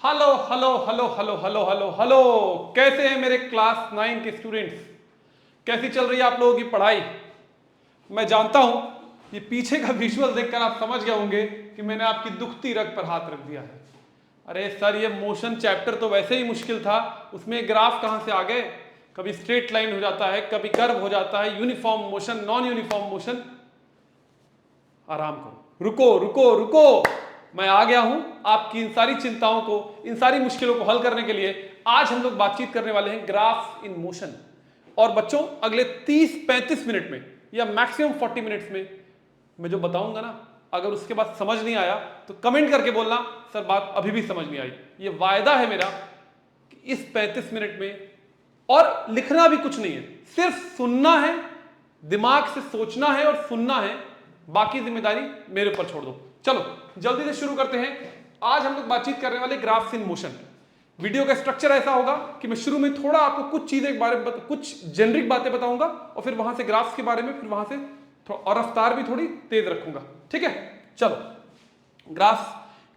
Hello hello hello hello hello hello hello, कैसे हैं मेरे क्लास 9 के स्टूडेंट्स? कैसी चल रही है आप लोगों की पढ़ाई? मैं जानता हूं ये पीछे का विजुअल देखकर आप समझ गए होंगे कि मैंने आपकी दुखती रग पर हाथ रख दिया है। अरे सर, ये मोशन चैप्टर तो वैसे ही मुश्किल था, उसमें ग्राफ कहां से आ गए? कभी स्ट्रेट लाइन हो जाता है, कभी कर्व हो जाता है, uniform motion, non uniform motion. आराम करो, रुको रुको रुको, मैं आ गया हूं आपकी इन सारी चिंताओं को, इन सारी मुश्किलों को हल करने के लिए। आज हम लोग बातचीत करने वाले हैं ग्राफ इन मोशन। और बच्चों, अगले 30-35 मिनट में या मैक्सिमम 40 मिनट्स में मैं जो बताऊंगा ना, अगर उसके बाद समझ नहीं आया तो कमेंट करके बोलना सर बात अभी भी समझ नहीं आई। ये वायदा है मेरा कि इस 35 मिनट में, और लिखना भी कुछ नहीं है, सिर्फ सुनना है, दिमाग से सोचना है और सुनना है, बाकी जिम्मेदारी मेरे ऊपर छोड़ दो। चलो जल्दी से शुरू करते हैं। आज हम लोग बातचीत करने वाले ग्राफ्स इन मोशन। वीडियो का स्ट्रक्चर ऐसा होगा कि मैं शुरू में थोड़ा आपको कुछ चीजें के बारे में कुछ जेनरिक बातें बताऊंगा, और फिर वहां से ग्राफ्स के बारे में, फिर वहां से और रफ्तार भी थोड़ी तेज रखूंगा। ठीक है, चलो।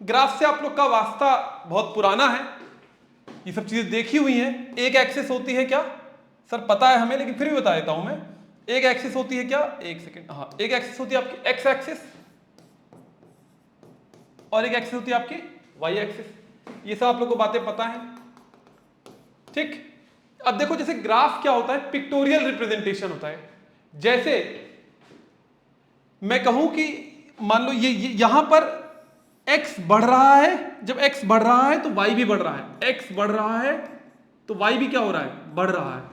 ग्राफ से आप लोग का वास्ता बहुत पुराना है, ये सब चीजें देखी हुई हैं। एक एक्सिस होती है क्या सर? पता है हमें, लेकिन फिर भी बता देता हूं मैं। एक एक्सिस होती है क्या? एक सेकेंड, हाँ, एक एक्सिस होती है आपकी एक्स एक्सिस, और एक एक्सिस होती है आपकी वाई एक्सिस। ये सब आप लोग को बातें पता है, ठीक? अब देखो, जैसे ग्राफ क्या होता है, पिक्टोरियल रिप्रेजेंटेशन होता है। जैसे मैं कहूं कि मान लो ये यहां पर x बढ़ रहा है, जब x बढ़ रहा है तो y भी बढ़ रहा है, x बढ़ रहा है तो y भी क्या हो रहा है? बढ़ रहा है।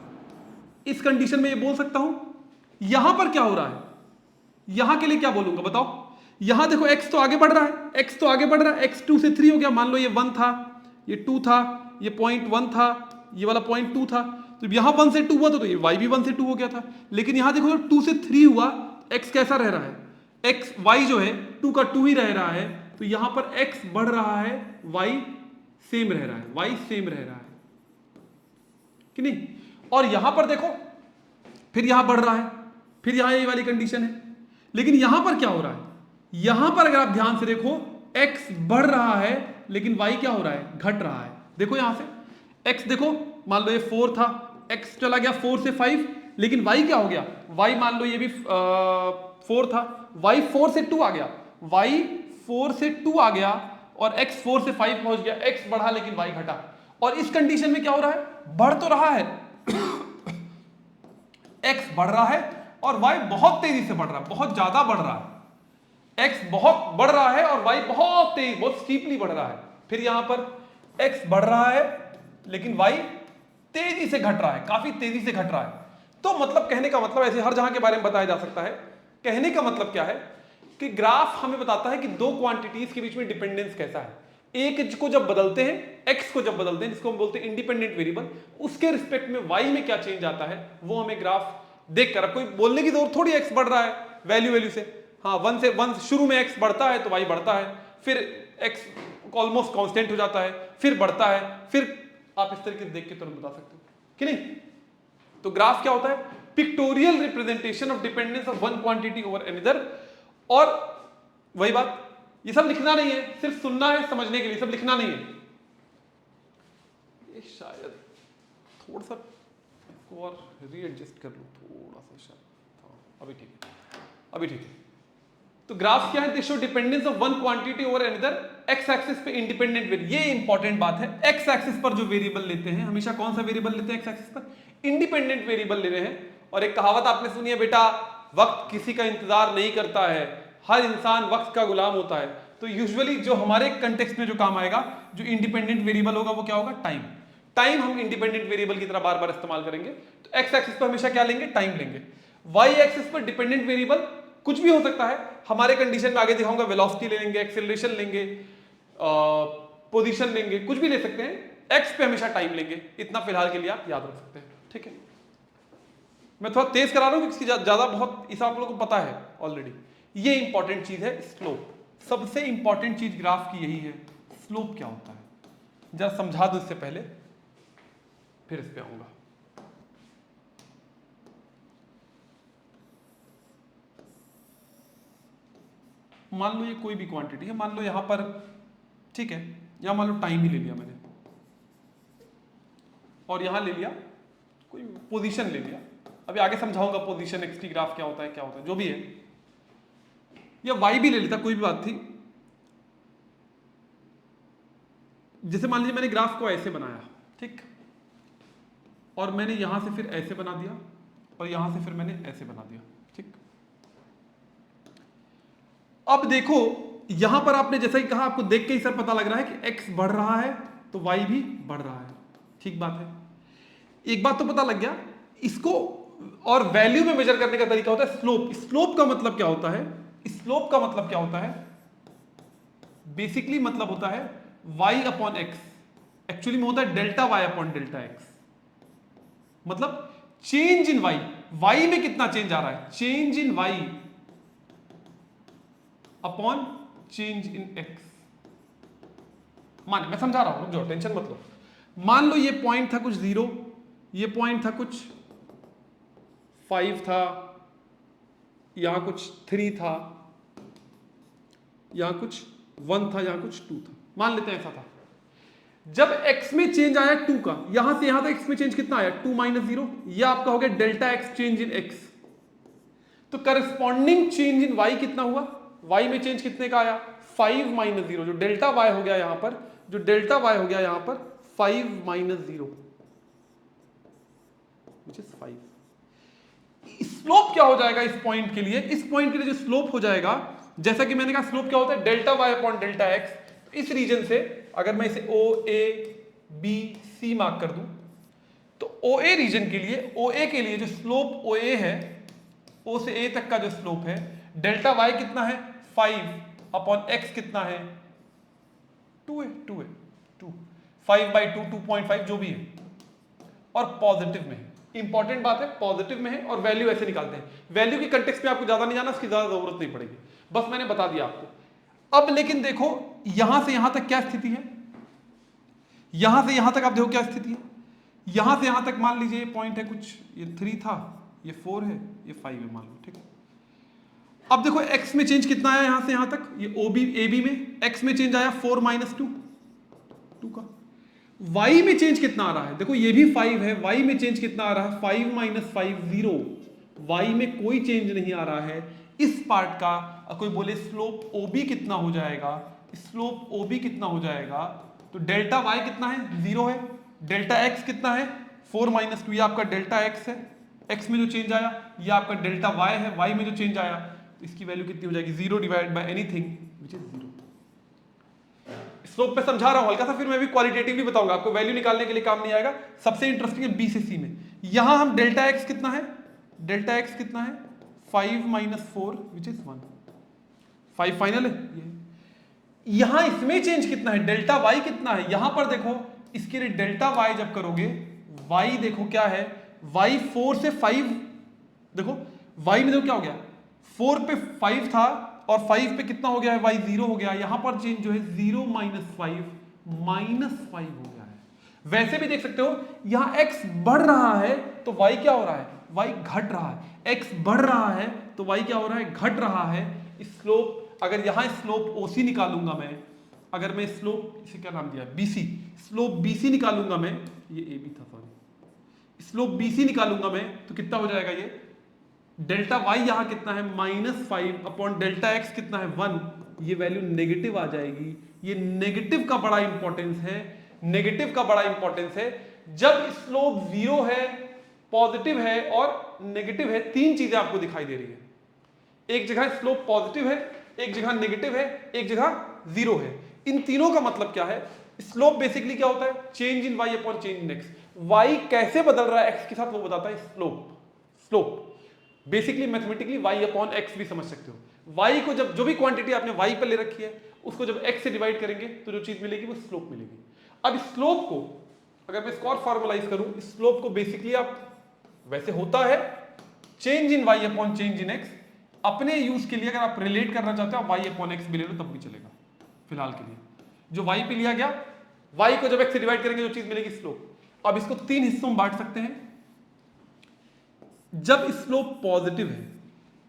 इस कंडीशन में ये बोल सकता हूं। यहां पर क्या हो रहा है, यहां के लिए क्या बोलूंगा बताओ? यहां देखो x तो आगे बढ़ रहा है, x तो आगे बढ़ रहा है, x 2 से 3 हो गया। मान लो ये 1 था, ये 2 था, ये पॉइंट 1 था, ये वाला पॉइंट 2 था। तो यहां 1 से 2 हुआ तो ये y भी 1 से 2 हो गया था। लेकिन यहां देखो, जब 2 से 3 हुआ, x कैसा रह रहा है? x y जो है 2 का 2 ही रह रहा है, तो यहां पर x बढ़ रहा है, y सेम रह रहा है, y सेम रह रहा है कि नहीं? और यहां पर देखो, फिर यहां बढ़ रहा है, फिर यहां ये वाली कंडीशन है। लेकिन यहां पर क्या हो रहा है? यहां पर अगर आप ध्यान से देखो, x बढ़ रहा है लेकिन y क्या हो रहा है? घट रहा है। देखो यहां से x देखो, मान लो ये 4 था, x चला गया 4 से 5, लेकिन y क्या हो गया? y मान लो ये भी 4 था, y 4 से 2 आ गया, y 4 से 2 आ गया, और x 4 से 5 पहुंच गया। x बढ़ा लेकिन y घटा। और इस कंडीशन में क्या हो रहा है? बढ़ तो रहा है x बढ़ रहा है, और y बहुत तेजी से बढ़ रहा है, बहुत ज्यादा बढ़ रहा है। x बहुत बढ़ रहा है और y बहुत तेज, बहुत स्टीपली बढ़ रहा है। फिर यहां पर x बढ़ रहा है लेकिन y तेजी से घट रहा है, काफी तेजी से घट रहा है। तो मतलब, कहने का मतलब, ऐसे हर जहां के बारे में बताया जा सकता है। कहने का मतलब क्या है कि ग्राफ हमें बताता है कि दो क्वांटिटीज के बीच में डिपेंडेंस कैसा है। एक को जब बदलते हैं, x को जब बदलते हैं, जिसको हम बोलते हैं इंडिपेंडेंट वेरिएबल, उसके रिस्पेक्ट में y में क्या चेंज आता है, वो हमें ग्राफ देखकर, अब कोई बोलने की जरूरत थोड़ी, x बढ़ रहा है वैल्यू से। हाँ, 1 शुरू में x बढ़ता है तो y बढ़ता है, फिर x ऑलमोस्ट कांस्टेंट हो जाता है, फिर बढ़ता है, फिर आप इस तरीके से देख के तुरंत बता सकते हो कि नहीं? तो ग्राफ क्या होता है? Pictorial representation of dependence of one quantity over another. और वही बात, ये सब लिखना नहीं है, सिर्फ सुनना है समझने के लिए, सब लिखना नहीं है। ये शायद थोड़ा सा इसको और रीएडजस्ट कर लूं, थोड़ा सा शायद। हाँ, अभी ठीक है, अभी ठीक है। तो ग्राफ क्या है? दे show dependence of one quantity over another, x axis पे इंडिपेंडेंट वेरिएबल। ये इंपॉर्टेंट बात है, एक्स एक्सिस पर जो वेरिएबल लेते हैं, हमेशा कौन सा वेरिएबल लेते हैं एक्स एक्सिस पर? इंडिपेंडेंट वेरिएबल ले रहे हैं। और एक कहावत आपने सुनी है बेटा, वक्त किसी का इंतजार नहीं करता है, हर इंसान वक्त का गुलाम होता है। तो यूजुअली जो हमारे कंटेक्स्ट में जो काम आएगा, जो इंडिपेंडेंट वेरिएबल होगा, वो क्या होगा? टाइम। टाइम हम इंडिपेंडेंट वेरिएबल की तरह बार बार इस्तेमाल करेंगे। तो एक्स एक्सिस पर हमेशा क्या लेंगे? टाइम लेंगे। वाई एक्सिस पर डिपेंडेंट वेरिएबल कुछ भी हो सकता है, हमारे कंडीशन में आगे दिखाऊंगा, वेलोसिटी ले लेंगे, एक्सेलरेशन लेंगे, पोजीशन लेंगे, कुछ भी ले सकते हैं। एक्स पे हमेशा टाइम लेंगे, इतना फिलहाल के लिए आप याद रख सकते हैं, ठीक है? मैं थोड़ा तेज करा रहा हूं क्योंकि ज्यादा बहुत इस आप लोगों को पता है ऑलरेडी। ये इंपॉर्टेंट चीज है, स्लोप। सबसे इंपॉर्टेंट चीज ग्राफ की यही है, स्लोप क्या होता है। जरा समझा दो इससे पहले, फिर इस पे आऊंगा। मान लो ये कोई भी क्वांटिटी है, मान लो यहां पर, ठीक है, या मान लो टाइम ही ले लिया मैंने, और यहां ले लिया कोई पोजीशन ले लिया, अभी आगे समझाऊंगा पोजीशन एक्सटी ग्राफ क्या होता है जो भी है, या वाई भी ले लेता, कोई भी बात थी। जैसे मान लीजिए मैंने ग्राफ को ऐसे बनाया, ठीक, और मैंने यहां से फिर ऐसे बना दिया, और यहां से फिर मैंने ऐसे बना दिया, ठीक। अब देखो यहां पर आपने जैसा ही कहा, आपको देख के ही सर पता लग रहा है कि x बढ़ रहा है तो y भी बढ़ रहा है, ठीक बात है। एक बात तो पता लग गया इसको, और वैल्यू में मेजर करने का तरीका होता है स्लोप। स्लोप का मतलब क्या होता है? स्लोप का मतलब क्या होता है? बेसिकली मतलब होता है y अपॉन एक्स, एक्चुअली में होता है delta y upon delta x, मतलब चेंज इन y में कितना चेंज आ रहा है, change in y upon change in x। मैं समझा रहा हूं, रुक जाओ, टेंशन मत लो। मान लो ये पॉइंट था कुछ 0, ये पॉइंट था कुछ 5 था, यहां कुछ 3 था, यहां कुछ 1 था, यहां कुछ 2 था, मान लेते हैं ऐसा था। जब x में चेंज आया 2 का, यहां से यहां तक x में चेंज कितना आया, 2 माइनस 0, यह आपका हो गया delta x change in x। तो करस्पॉन्डिंग चेंज इन y कितना हुआ, y में चेंज कितने का आया, 5 माइनस 0, जो डेल्टा y हो गया यहां पर, जो डेल्टा y हो गया यहां पर 5 माइनस 0 विच इज 5। स्लोप क्या हो जाएगा इस पॉइंट के लिए, इस पॉइंट के लिए जो स्लोप हो जाएगा, जैसा कि मैंने कहा स्लोप क्या होता है, delta y upon delta x। इस रीजन से अगर मैं इसे ओ ए बी सी मार्क कर दूं, तो ओ ए रीजन के लिए, ओ ए के लिए जो स्लोप ओ ए है, ओ से ए तक का जो स्लोप है, डेल्टा y कितना है 5 अपॉन x कितना है 2 है, 2 5/2 2.5 जो भी है, और पॉजिटिव में है। इंपॉर्टेंट बात है, पॉजिटिव में है, और वैल्यू ऐसे निकालते हैं। वैल्यू की कंटेक्स्ट में आपको ज्यादा नहीं जाना, उसकी ज्यादा जरूरत नहीं पड़ेगी, बस मैंने बता दिया आपको। अब लेकिन देखो यहां से यहां तक क्या स्थिति है, यहां से यहां तक आप देखो क्या स्थिति है, यहां से यहां तक मान लीजिए ये पॉइंट है कुछ, ये 3 था, ये 4 है, ये 5 है मान लो, ठीक है। अब देखो x में चेंज कितना आया यहां से यहां तक, ये OB AB में x में चेंज आया 4 माइनस 2 का। y में चेंज कितना आ रहा है, देखो ये भी 5 है, y में चेंज कितना आ रहा है 5 माइनस 5 0, y में कोई चेंज नहीं आ रहा है। इस पार्ट का कोई बोले स्लोप OB कितना हो जाएगा, स्लोप OB कितना हो जाएगा, तो डेल्टा y कितना है 0 है, डेल्टा x कितना है 4 माइनस 2, ये आपका डेल्टा x है, x में जो चेंज आया, ये आपका डेल्टा y है, y में जो चेंज आया, तो इसकी वैल्यू कितनी हो जाएगी 0 divide by anything which is 0। Slope पे समझा रहा हूं हल्का सा, फिर मैं भी क्वालिटेटिवली बताऊंगा आपको, वैल्यू निकालने के लिए काम नहीं आएगा। सबसे इंटरेस्टिंग है बी से सी में, यहां हम डेल्टा x कितना है, डेल्टा x कितना है 5 माइनस 4 विच इज 1, 5 फाइनल है ये। यहां इसमें चेंज कितना है, डेल्टा y कितना है, यहां पर देखो इसके लिए डेल्टा y जब करोगे, y देखो क्या है, y 4 से 5, देखो y में देखो क्या हो गया, 4 पे 5 था और 5 पे कितना हो गया है, y 0 हो गया, यहां पर चेंज जो है 0 माइनस 5 माइनस 5 हो गया है। वैसे भी देख सकते हो यहां x बढ़ रहा है तो y क्या हो रहा है, y घट रहा है, x बढ़ रहा है तो y क्या हो रहा है, घट रहा है। स्लोप, अगर यहां स्लोप OC निकालूंगा मैं, अगर मैं स्लोप, इसे क्या नाम दिया BC, स्लोप BC निकालूंगा मैं, ये AB था सॉरी, स्लोप BC निकालूंगा मैं तो कितना हो जाएगा, ये डेल्टा y यहां कितना है -5 अपॉन डेल्टा x कितना है 1, ये वैल्यू नेगेटिव आ जाएगी। ये नेगेटिव का बड़ा इंपॉर्टेंस है, नेगेटिव का बड़ा इंपॉर्टेंस है। जब स्लोप 0 है, पॉजिटिव है और नेगेटिव है, तीन चीजें आपको दिखाई दे रही है। एक जगह स्लोप पॉजिटिव है, एक जगह नेगेटिव है, एक जगह 0 है। इन तीनों का मतलब क्या है, स्लोप बेसिकली क्या होता है, change in y upon change in x। y कैसे बदल रहा है x के साथ वो बताता है slope. Slope basically mathematically y upon x भी समझ सकते हो। y को जब जो भी क्वांटिटी आपने y पर ले रखी है उसको जब x से डिवाइड करेंगे तो जो चीज मिलेगी वो स्लोप मिलेगी। अब स्लोप को अगर मैं इसको और फॉर्मलाइज करूं, स्लोप को बेसिकली आप, वैसे होता है change in y upon change in x, अपने यूज के लिए अगर आप रिलेट करना चाहते हो y अपॉन x भी ले लो तब भी चलेगा। फिलहाल के लिए जो y पे लिया गया, y को जब x से डिवाइड करेंगे जो चीज मिलेगी स्लोप। अब इसको तीन हिस्सों में बांट सकते हैं। जब स्लोप पॉजिटिव है,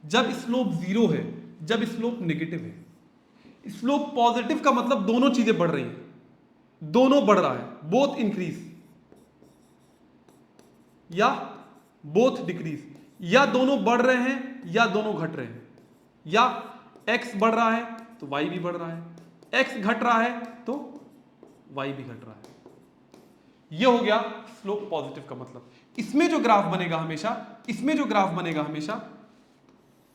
जब स्लोप 0 है, जब स्लोप नेगेटिव है। स्लोप पॉजिटिव का मतलब दोनों चीजें बढ़ रही हैं, दोनों बढ़ रहा है, बोथ इंक्रीज या बोथ डिक्रीज, या दोनों बढ़ रहे हैं या दोनों घट रहे हैं, या x बढ़ रहा है तो y भी बढ़ रहा है, x घट रहा है तो y भी घट रहा है। ये हो गया स्लोप पॉजिटिव का मतलब। इसमें जो ग्राफ बनेगा हमेशा, इसमें जो ग्राफ बनेगा हमेशा,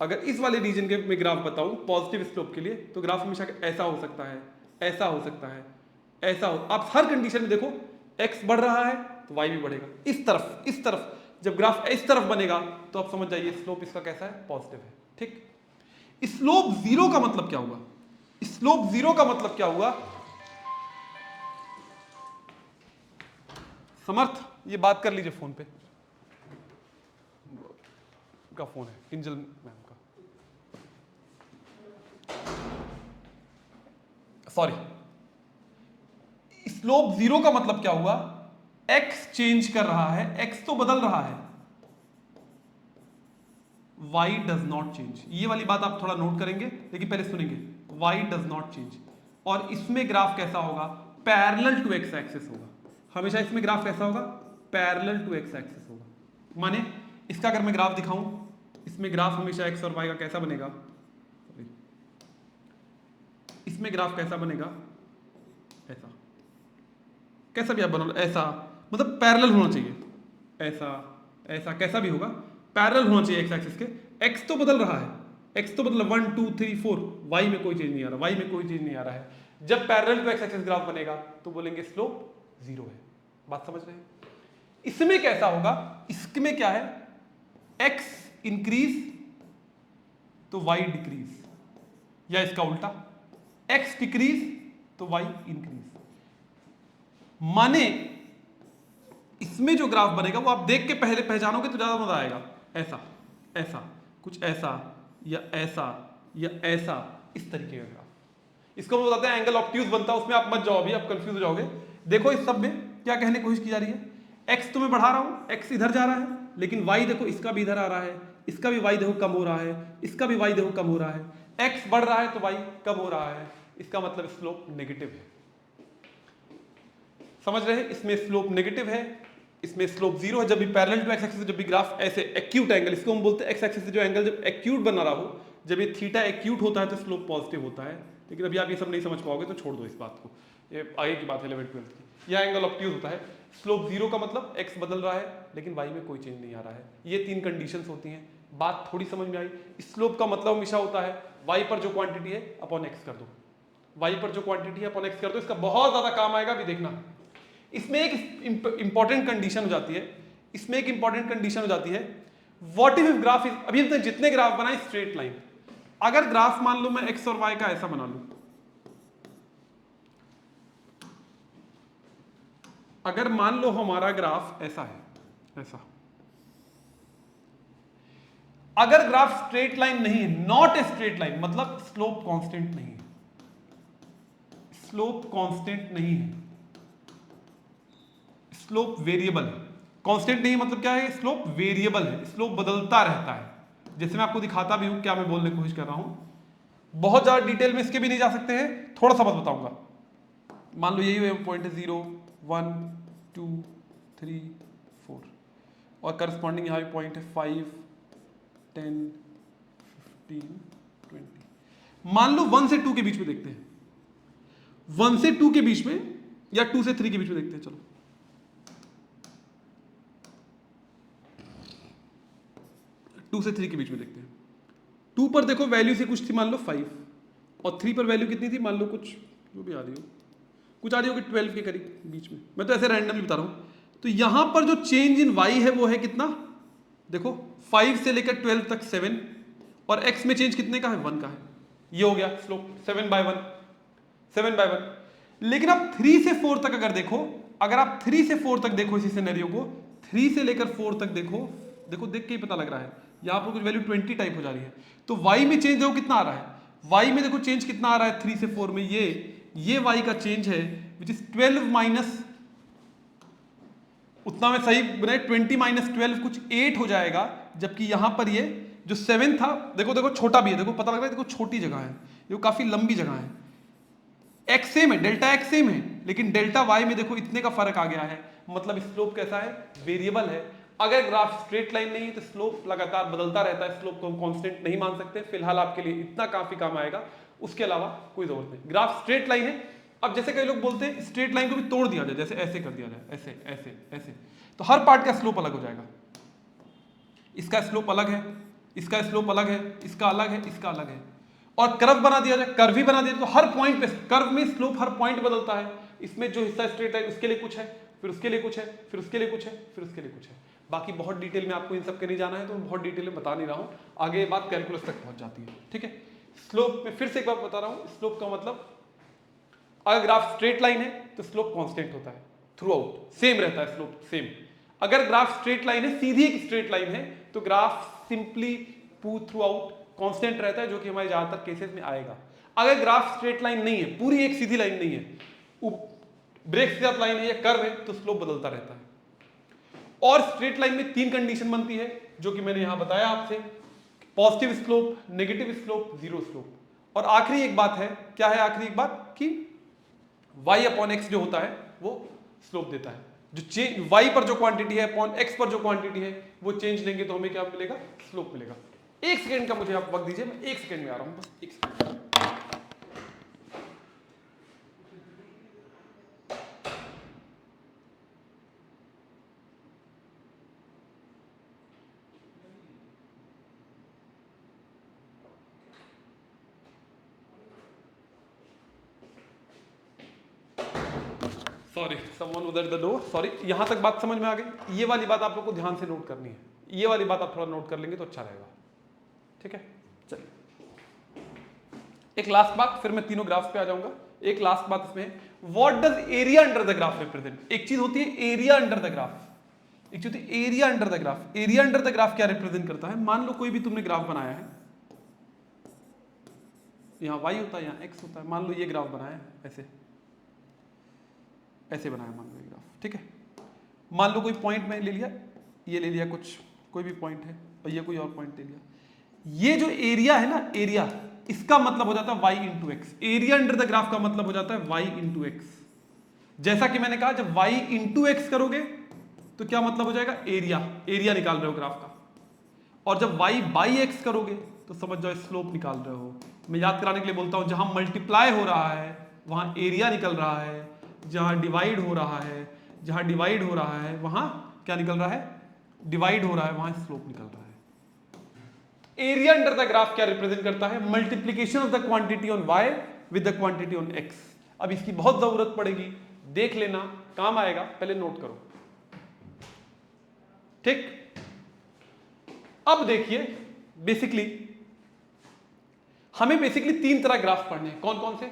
अगर इस वाले रीजन के में ग्राफ बताऊं पॉजिटिव स्लोप के लिए, तो ग्राफ हमेशा ऐसा हो सकता है, ऐसा हो सकता है, ऐसा हो। आप हर कंडीशन में देखो x बढ़ रहा है तो y भी बढ़ेगा। इस तरफ जब ग्राफ इस तरफ बनेगा तो आप समझ जाइए स्लोप इसका कैसा है, पॉजिटिव है। ठीक, स्लोप जीरो का मतलब क्या हुआ? स्लोप जीरो का मतलब क्या हुआ? समर्थ, ये बात कर लीजिए फोन पे, का फोन है इंजल मैम का, सॉरी। स्लोप जीरो का मतलब क्या हुआ? x चेंज कर रहा है, x तो बदल रहा है, y डज नॉट चेंज। ये वाली बात आप थोड़ा नोट करेंगे, लेकिन पहले सुनेंगे। y does not change. और इसमें ग्राफ कैसा होगा? पैरेलल टू x एक्सिस होगा। हमेशा इसमें ग्राफ कैसा होगा? पैरेलल टू x एक्सिस होगा। माने इसका अगर मैं ग्राफ दिखाऊं, इसमें ग्राफ हमेशा x और y का कैसा बनेगा? इसमें ग्राफ कैसा बनेगा? ऐसा, कैसा भी आप बना लो, ऐसा, मतलब पैरेलल होना चाहिए, ऐसा ऐसा, कैसा भी होगा पैरेलल होना चाहिए x एक्सिस के। x तो बदल रहा है, x तो बदल 1 2 3 4, y में कोई चेंज नहीं आ रहा, y में कोई चेंज नहीं आ रहा है। जब parallel to x axis graph बनेगा तो बोलेंगे स्लोप जीरो है। बात समझ रहे हैं? इसमें कैसा होगा? इसमें क्या है? x इंक्रीज तो y डिक्रीज, या इसका उल्टा x डिक्रीज तो y इंक्रीज। माने इसमें जो ग्राफ बनेगा वो आप देख के पहले पहचानोगे तो ज्यादा मजा आएगा। ऐसा, ऐसा, कुछ ऐसा, या ऐसा, या ऐसा, इस तरीके का ग्राफ। इसको हम बताते हैं एंगल ऑब्ट्यूज बनता है। उसमें आप मत जाओ, अभी आप कंफ्यूज हो जाओगे। देखो इस सब में क्या कहने की कोशिश की जा रही है? x तो मैं बढ़ा रहा हूं, x इधर जा रहा है, लेकिन y देखो इसका भी इधर आ रहा है, इसका भी y देखो कम हो रहा है, इसका भी y देखो कम हो रहा है। x बढ़ रहा है तो y कम हो रहा है, इसका मतलब स्लोप नेगेटिव है। समझ रहे हैं? इसमें स्लोप नेगेटिव है, इसमें स्लोप जीरो है। जब भी पैरेलल टू एक्स एक्सिस, जब भी ग्राफ ऐसे एक्यूट एंगल, इसको हम बोलते हैं एक्स एक्सिस से जो एंगल जब एक्यूट बना रहा हो, जब ये थीटा एक्यूट होता है तो स्लोप पॉजिटिव होता है। लेकिन अभी आप ये सब नहीं समझ पाओगे तो छोड़ दो इस बात को, ये आगे की बात है 11 12 की। यह एंगल ऑब्ट्यूज होता है। स्लोप जीरो का मतलब एक्स बदल रहा है लेकिन वाई में कोई चेंज नहीं आ रहा है। ये तीन कंडीशंस होती हैं। बात थोड़ी समझ में आई? स्लोप का मतलब हमेशा होता है वाई पर जो क्वांटिटी है अपॉन एक्स कर दो, वाई पर जो क्वांटिटी है अपॉन एक्स कर दो। इसका बहुत ज्यादा काम आएगा, अभी देखना। इसमें एक इंपॉर्टेंट कंडीशन हो जाती है, इसमें एक इंपॉर्टेंट कंडीशन हो जाती है, व्हाट इफ ग्राफ इज, अभी हमने जितने ग्राफ बनाए स्ट्रेट लाइन, अगर ग्राफ मान लो मैं एक्स और वाई का ऐसा बना लूं, अगर मान लो हमारा ग्राफ ऐसा है, ऐसा, अगर ग्राफ स्ट्रेट लाइन नहीं है, नॉट ए स्ट्रेट लाइन, मतलब स्लोप कांस्टेंट नहीं है, स्लोप कांस्टेंट नहीं है, स्लोप वेरिएबल है। कांस्टेंट नहीं मतलब क्या है? स्लोप वेरिएबल है, स्लोप बदलता रहता है। जैसे मैं आपको दिखाता भी हूं, क्या मैं बोलने की कोशिश कर रहा हूं, बहुत ज्यादा डिटेल में इसके भी नहीं जा सकते हैं, थोड़ा सा बस बताऊंगा। मान लो यही पॉइंट है 0 1 2 3 4 और करस्पॉन्डिंग यहां भी पॉइंट है 5 10 15 20। मान लो 1 से 2 के बीच में देखते हैं, 1 से 2 के बीच में या 2 से 3 के बीच में देखते हैं। चलो 2 से 3 के बीच में देखते हैं। 2 पर देखो वैल्यू से कुछ थी, मान लो 5, और 3 पर वैल्यू कितनी थी, मान लो कुछ जो भी आ रही हो, कुछ आ रही होगी 12 के करीब बीच में, मैं तो ऐसे रैंडमली बता रहा हूं। तो यहां पर जो चेंज इन y है वो है कितना? देखो 5 से लेकर 12 तक 7, और x में चेंज कितने का है? 1 का है। ये हो गया स्लोप 7/1, 7/1। लेकिन आप 3 से 4 तक अगर देखो, अगर आप 3 से 4 तक देखो इसी सिनेरियो को, 3 से लेकर 4 तक देखो, देखो देख के ही पता लग रहा है यहां पर कुछ वैल्यू 20 टाइप हो जा रही है। तो y में चेंज देखो कितना आ रहा है, y में देखो चेंज कितना आ रहा है 3 से 4 में, ये y का चेंज है विच इज 12 माइनस, उतना में सही बनाए 20 माइनस 12 कुछ 8 हो जाएगा। जबकि यहां पर ये जो 7 था, देखो देखो छोटा भी है, देखो पता लग रहा है, देखो छोटी जगह है, देखो काफी लंबी जगह है, एक्स सेम है, डेल्टा एक्स सेम है, लेकिन डेल्टा वाई में देखो इतने का फर्क आ गया है, मतलब स्लोप कैसा है, वेरिएबल है। अगर ग्राफ स्ट्रेट लाइन नहीं है तो स्लोप लगातार बदलता रहता है, स्लोप को हम कांस्टेंट नहीं मान सकते। फिलहाल आपके लिए इतना काफी काम आएगा, उसके अलावा कोई जरूरत नहीं। ग्राफ स्ट्रेट लाइन है, अब जैसे कई लोग बोलते हैं स्ट्रेट लाइन को भी तोड़ दिया जाए, जैसे ऐसे कर दिया जाए, ऐसे ऐसे ऐसे, तो हर पार्ट का स्लोप अलग हो जाएगा। इसका स्लोप अलग है, इसका स्लोप अलग है, इसका अलग है, इसका अलग है। और कर्व बना दिया जाए, कर्व ही बना दिया तो हर पॉइंट पे, कर्व में स्लोप हर पॉइंट बदलता है। इसमें जो हिस्सा स्ट्रेट है उसके लिए कुछ है, फिर उसके लिए कुछ है, फिर उसके लिए कुछ है, फिर उसके लिए कुछ है। बाकी बहुत डिटेल में आपको इन सब के नहीं जाना है, तो मैं बहुत डिटेल में बता नहीं रहा हूं, आगे बात कैलकुलस तक पहुंच जाती है। ठीक है, स्लोप में फिर से एक बार बता रहा हूं, स्लोप का मतलब अगर ग्राफ स्ट्रेट लाइन है तो स्लोप कांस्टेंट होता है, थ्रू आउट सेम रहता है स्लोप, सेम। अगर ग्राफ स्ट्रेट लाइन है, सीधी एक स्ट्रेट लाइन है, तो graph simply through out constant रहता है, जो कि हमारे ज्यादातर केसेस में आएगा। अगर ग्राफ स्ट्रेट लाइन नहीं है, पूरी एक सीधी लाइन नहीं है, ब्रेक के साथ लाइन है या कर्व है, तो स्लोप बदलता रहता है। और स्ट्रेट लाइन में 3 कंडीशन बनती है, जो कि मैंने यहां बताया आपसे, positive slope, negative slope, zero slope. और आखिरी एक बात है, क्या है आखिरी एक बात, कि y अपॉन एक्स जो होता है वो स्लोप देता है। जो चेंज y पर जो क्वांटिटी है अपॉन x पर जो क्वांटिटी है वो चेंज लेंगे तो हमें क्या मिलेगा, स्लोप मिलेगा। 1 सेकंड का मुझे आप वक्त दीजिए, मैं 1 सेकंड में आ रहा हूं, बस 1 सेकंड। सॉरी, समवन उधर द डोर, सॉरी। यहां तक बात समझ में आ गई? ये वाली बात आप लोग को ध्यान से नोट करनी है, ये वाली बात आप थोड़ा नोट कर लेंगे तो अच्छा रहेगा। ठीक है, चलिए एक लास्ट बात, फिर मैं तीनों ग्राफ्स पे आ जाऊंगा। एक लास्ट बात इसमें, what does area under the graph represent. एक चीज होती है एरिया अंडर द ग्राफ, एक चीज होती है area under the graph. Area under the graph क्या रिप्रेजेंट करता है? मान लो कोई भी तुमने ग्राफ बनाया है, यहाँ y होता है, यहाँ x होता है। मान लो ये ग्राफ बनाया है, ऐसे ऐसे बनाया मान लो ये ग्राफ, ठीक है। मान लो कोई पॉइंट मैंने ले लिया, ये ले लिया कुछ, कोई भी पॉइंट है, और ये कोई और पॉइंट ले लिया। ये जो एरिया है ना, एरिया, इसका मतलब हो जाता है y into x. Area under the graph का मतलब हो जाता है y इंटू एक्स। जैसा कि मैंने कहा, जब y इंटू एक्स करोगे तो क्या मतलब हो जाएगा, एरिया, एरिया निकाल रहे हो ग्राफ का। और जब y बाई एक्स करोगे तो समझ जाओ स्लोप निकाल रहे हो। मैं याद कराने के लिए बोलता हूं, जहां मल्टीप्लाई हो रहा है वहां एरिया निकल रहा है, जहां डिवाइड हो रहा है, जहां डिवाइड हो रहा है वहां क्या निकल रहा है, डिवाइड हो रहा है, वहां स्लोप निकल रहा है। एरिया अंडर द ग्राफ क्या रिप्रेजेंट करता है, multiplication of the quantity on y with the quantity on x। अब इसकी बहुत जरूरत पड़ेगी, देख लेना, काम आएगा, पहले नोट करो, ठीक। अब देखिए, बेसिकली हमें बेसिकली 3 तरह ग्राफ पढ़ने हैं। कौन कौन से?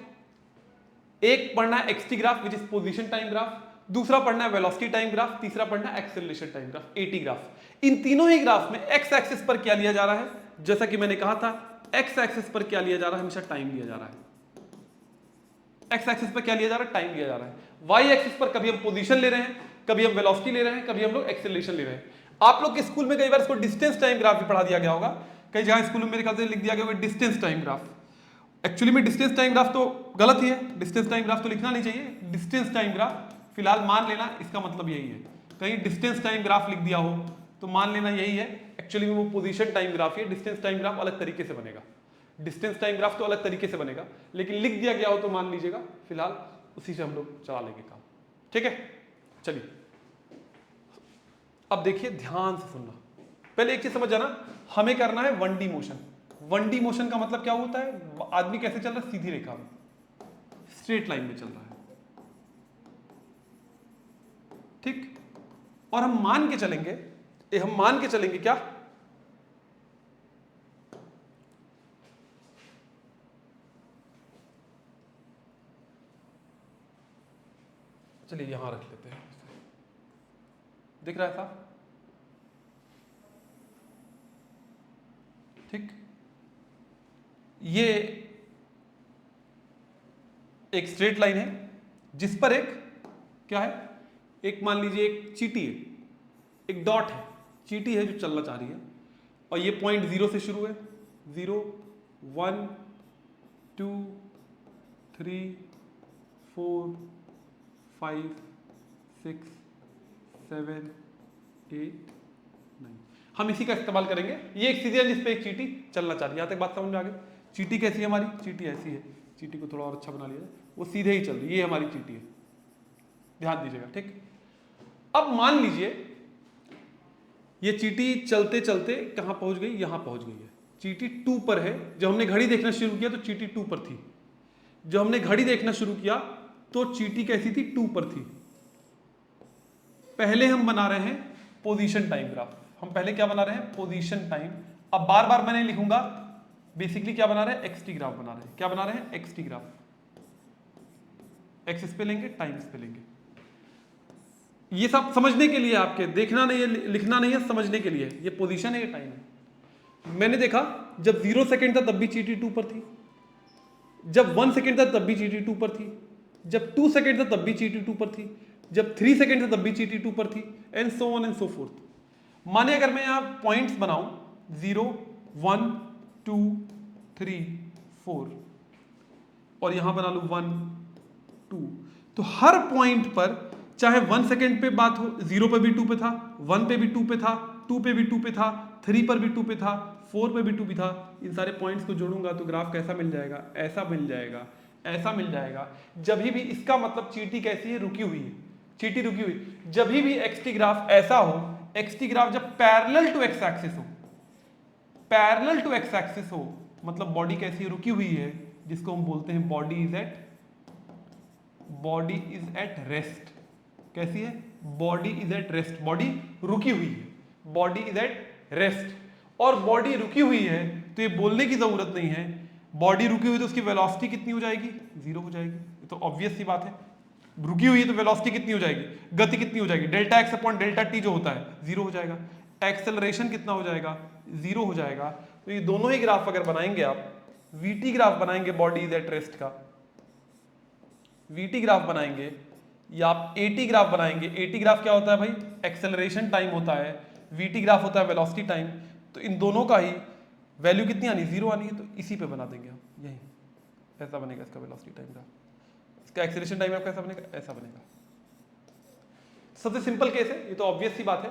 एक पढ़ना है XT graph which is position time graph, दूसरा पढ़ना है वेलोसिटी टाइम ग्राफ, तीसरा पढ़ना है acceleration time graph, AT graph. इन तीनों ही ग्राफ में एक्स एक्सिस पर क्या लिया जा रहा है, जैसा कि मैंने कहा था, एक्स एक्सिस पर क्या लिया जा रहा है, हमेशा टाइम लिया जा रहा है। एक्स एक्सिस पर क्या लिया जा रहा है, टाइम लिया जा रहा है। वाई एक्सिस पर कभी हम पोजीशन ले रहे हैं, कभी हम वेलोसिटी ले रहे हैं, कभी हम लोग एक्सेलरेशन ले रहे हैं। आप लोग के स्कूल में कई बार इसको डिस्टेंस टाइम ग्राफ भी पढ़ा दिया गया होगा, कई जगह स्कूल में मेरे ख्याल से लिख दिया गया होगा डिस्टेंस टाइम ग्राफ। एक्चुअली में डिस्टेंस टाइम ग्राफ तो गलत ही है, डिस्टेंस टाइम ग्राफ तो लिखना नहीं चाहिए। डिस्टेंस टाइम ग्राफ फिलहाल मान लेना इसका मतलब यही है, कहीं डिस्टेंस टाइम ग्राफ लिख दिया हो तो मान लेना यही है। एक्चुअली में वो पोजीशन टाइम ग्राफ है, डिस्टेंस टाइम ग्राफ अलग तरीके से बनेगा, डिस्टेंस टाइम ग्राफ तो अलग तरीके से बनेगा, लेकिन लिख दिया गया हो तो मान लीजिएगा, फिलहाल उसी से हम लोग चला लेंगे काम, ठीक है। चलिए अब देखिए, ध्यान से सुनना। पहले एक चीज समझ जाना, हमें करना है 1D मोशन। 1D मोशन का मतलब क्या होता है, आदमी कैसे चल रहा है, सीधी रेखा में, स्ट्रेट लाइन में चल रहा है, ठीक। और हम मान के चलेंगे, क्या, चलिए यहां रख लेते हैं, दिख रहा है साहब, ठीक। ये एक स्ट्रेट लाइन है जिस पर एक क्या है, एक मान लीजिए एक चीटी है, एक डॉट है, चीटी है जो चलना चाह रही है, और ये पॉइंट 0 से शुरू है, 0 1 2 3 4 5 6 7 8 9। हम इसी का इस्तेमाल करेंगे। ये एक सीधी है जिस पे एक चीटी चलना चाह रही है। यहाँ तक बात समझ में आ गई? चीटी कैसी है हमारी? चीटी ऐसी है। चीटी को थोड़ा और अच्छा बना लिया जाए, वो सीधे ही चल रही है। ये हमारी चीटी है, ध्यान दीजिएगा, ठीक। अब मान लीजिए ये चीटी चलते चलते कहाँ पहुंच गई? यहाँ पहुंच गई है। चीटी 2 पर है। जब हमने घड़ी देखना शुरू किया तो चीटी 2 पर थी। जब हमने घड़ी देखना शुरू किया तो चीटी कैसी थी? 2 पर थी। पहले हम बना रहे हैं पोजीशन टाइम ग्राफ। हम पहले क्या बना रहे हैं? Position time. अब बार बार मैं नहीं लिखूंगा, बेसिकली क्या बना रहे हैं? एक्सटी ग्राफ बना रहे हैं। क्या बना रहे हैं? XT graph. एक्स इस पे लेंगे, टाइम इस पे लेंगे। ये सब समझने के लिए, आपके देखना नहीं है, लिखना नहीं है, समझने के लिए। ये पोजीशन है, ये टाइम है। मैंने देखा जब 0 सेकेंड था तब भी चीटी 2 पर थी, जब 1 सेकेंड था तब भी चीटी 2 पर थी, जब 2 सेकेंड था तब भी चीटी 2 पर थी, जब 3 सेकेंड था तब भी चीटी 2 पर थी, and so on and so fourth. माने अगर मैं यहां पॉइंट्स बनाऊं 0 1 2 3 4 और यहां बना लूं 1 2, तो हर पॉइंट पर चाहे 1 सेकेंड पे बात हो, 0 पे भी 2 पे था, 1 पे भी 2 पे था, 2 पे भी 2 पे था, 3 पर भी 2 पे था, 4 पे भी 2 पे था। इन सारे पॉइंट्स को जोड़ूंगा तो ग्राफ कैसा मिल जाएगा? ऐसा मिल जाएगा, ऐसा मिल जाएगा। जब भी इसका मतलब चीटी कैसी है? रुकी हुई है। चीटी रुकी हुई। जब भी एक्सटी ग्राफ ऐसा हो, एक्सटी ग्राफ जब पैरेलल टू एक्स एक्सिस हो, पैरेलल टू एक्स एक्सिस हो, मतलब बॉडी कैसी है? रुकी हुई है, जिसको हम बोलते हैं बॉडी इज एट रेस्ट। कैसी है? Body is at rest. Body रुकी हुई है, बॉडी इज एट रेस्ट। और बॉडी रुकी हुई है तो ये बोलने की जरूरत नहीं है, बॉडी रुकी हुई तो उसकी वेलोसिटी कितनी हो जाएगी? 0 हो जाएगी। ये तो ऑब्वियस सी बात है। रुकी हुई है तो वेलोसिटी कितनी हो जाएगी? गति कितनी हो जाएगी? Delta x upon delta T जो होता है 0 हो जाएगा। एक्सेलरेशन कितना हो जाएगा? 0 हो जाएगा। तो ये दोनों ही ग्राफ अगर बनाएंगे आप, वीटी ग्राफ बनाएंगे बॉडी इज एट रेस्ट का, वीटी ग्राफ बनाएंगे, या आप एटी ग्राफ बनाएंगे। एटी ग्राफ क्या होता है भाई? एक्सेलरेशन टाइम होता है। वीटी ग्राफ होता है वेलोसिटी टाइम। तो इन दोनों का ही वैल्यू कितनी आनी? 0 आनी है। तो इसी पे बना देंगे हम, यही ऐसा बनेगा इसका वेलोसिटी टाइम ग्राफ। इसका एक्सेलरेशन टाइम कैसा बनेगा? ऐसा बनेगा। सबसे सिंपल केस है ये, तो ऑब्वियस सी बात है।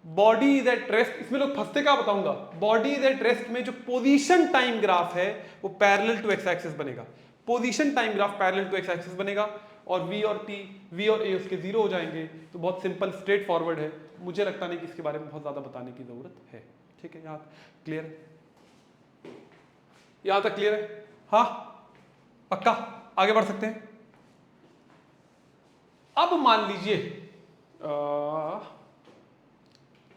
बॉडी इज एट रेस्ट, इसमें लोग फंसते क्या बताऊंगा। बॉडी इज एट रेस्ट में जो पोजीशन टाइम ग्राफ है वो पैरेलल टू एक्स एक्सिस बनेगा। Position time graph parallel to X axis बनेगा और V और T, V और A उसके 0 हो जाएंगे। तो बहुत सिंपल स्ट्रेट फॉरवर्ड है। मुझे लगता नहीं कि इसके बारे में बहुत ज्यादा बताने की जरूरत है। ठीक है, यहाँ क्लियर है? यहां तक क्लियर है? हाँ, पक्का? आगे बढ़ सकते हैं। अब मान लीजिए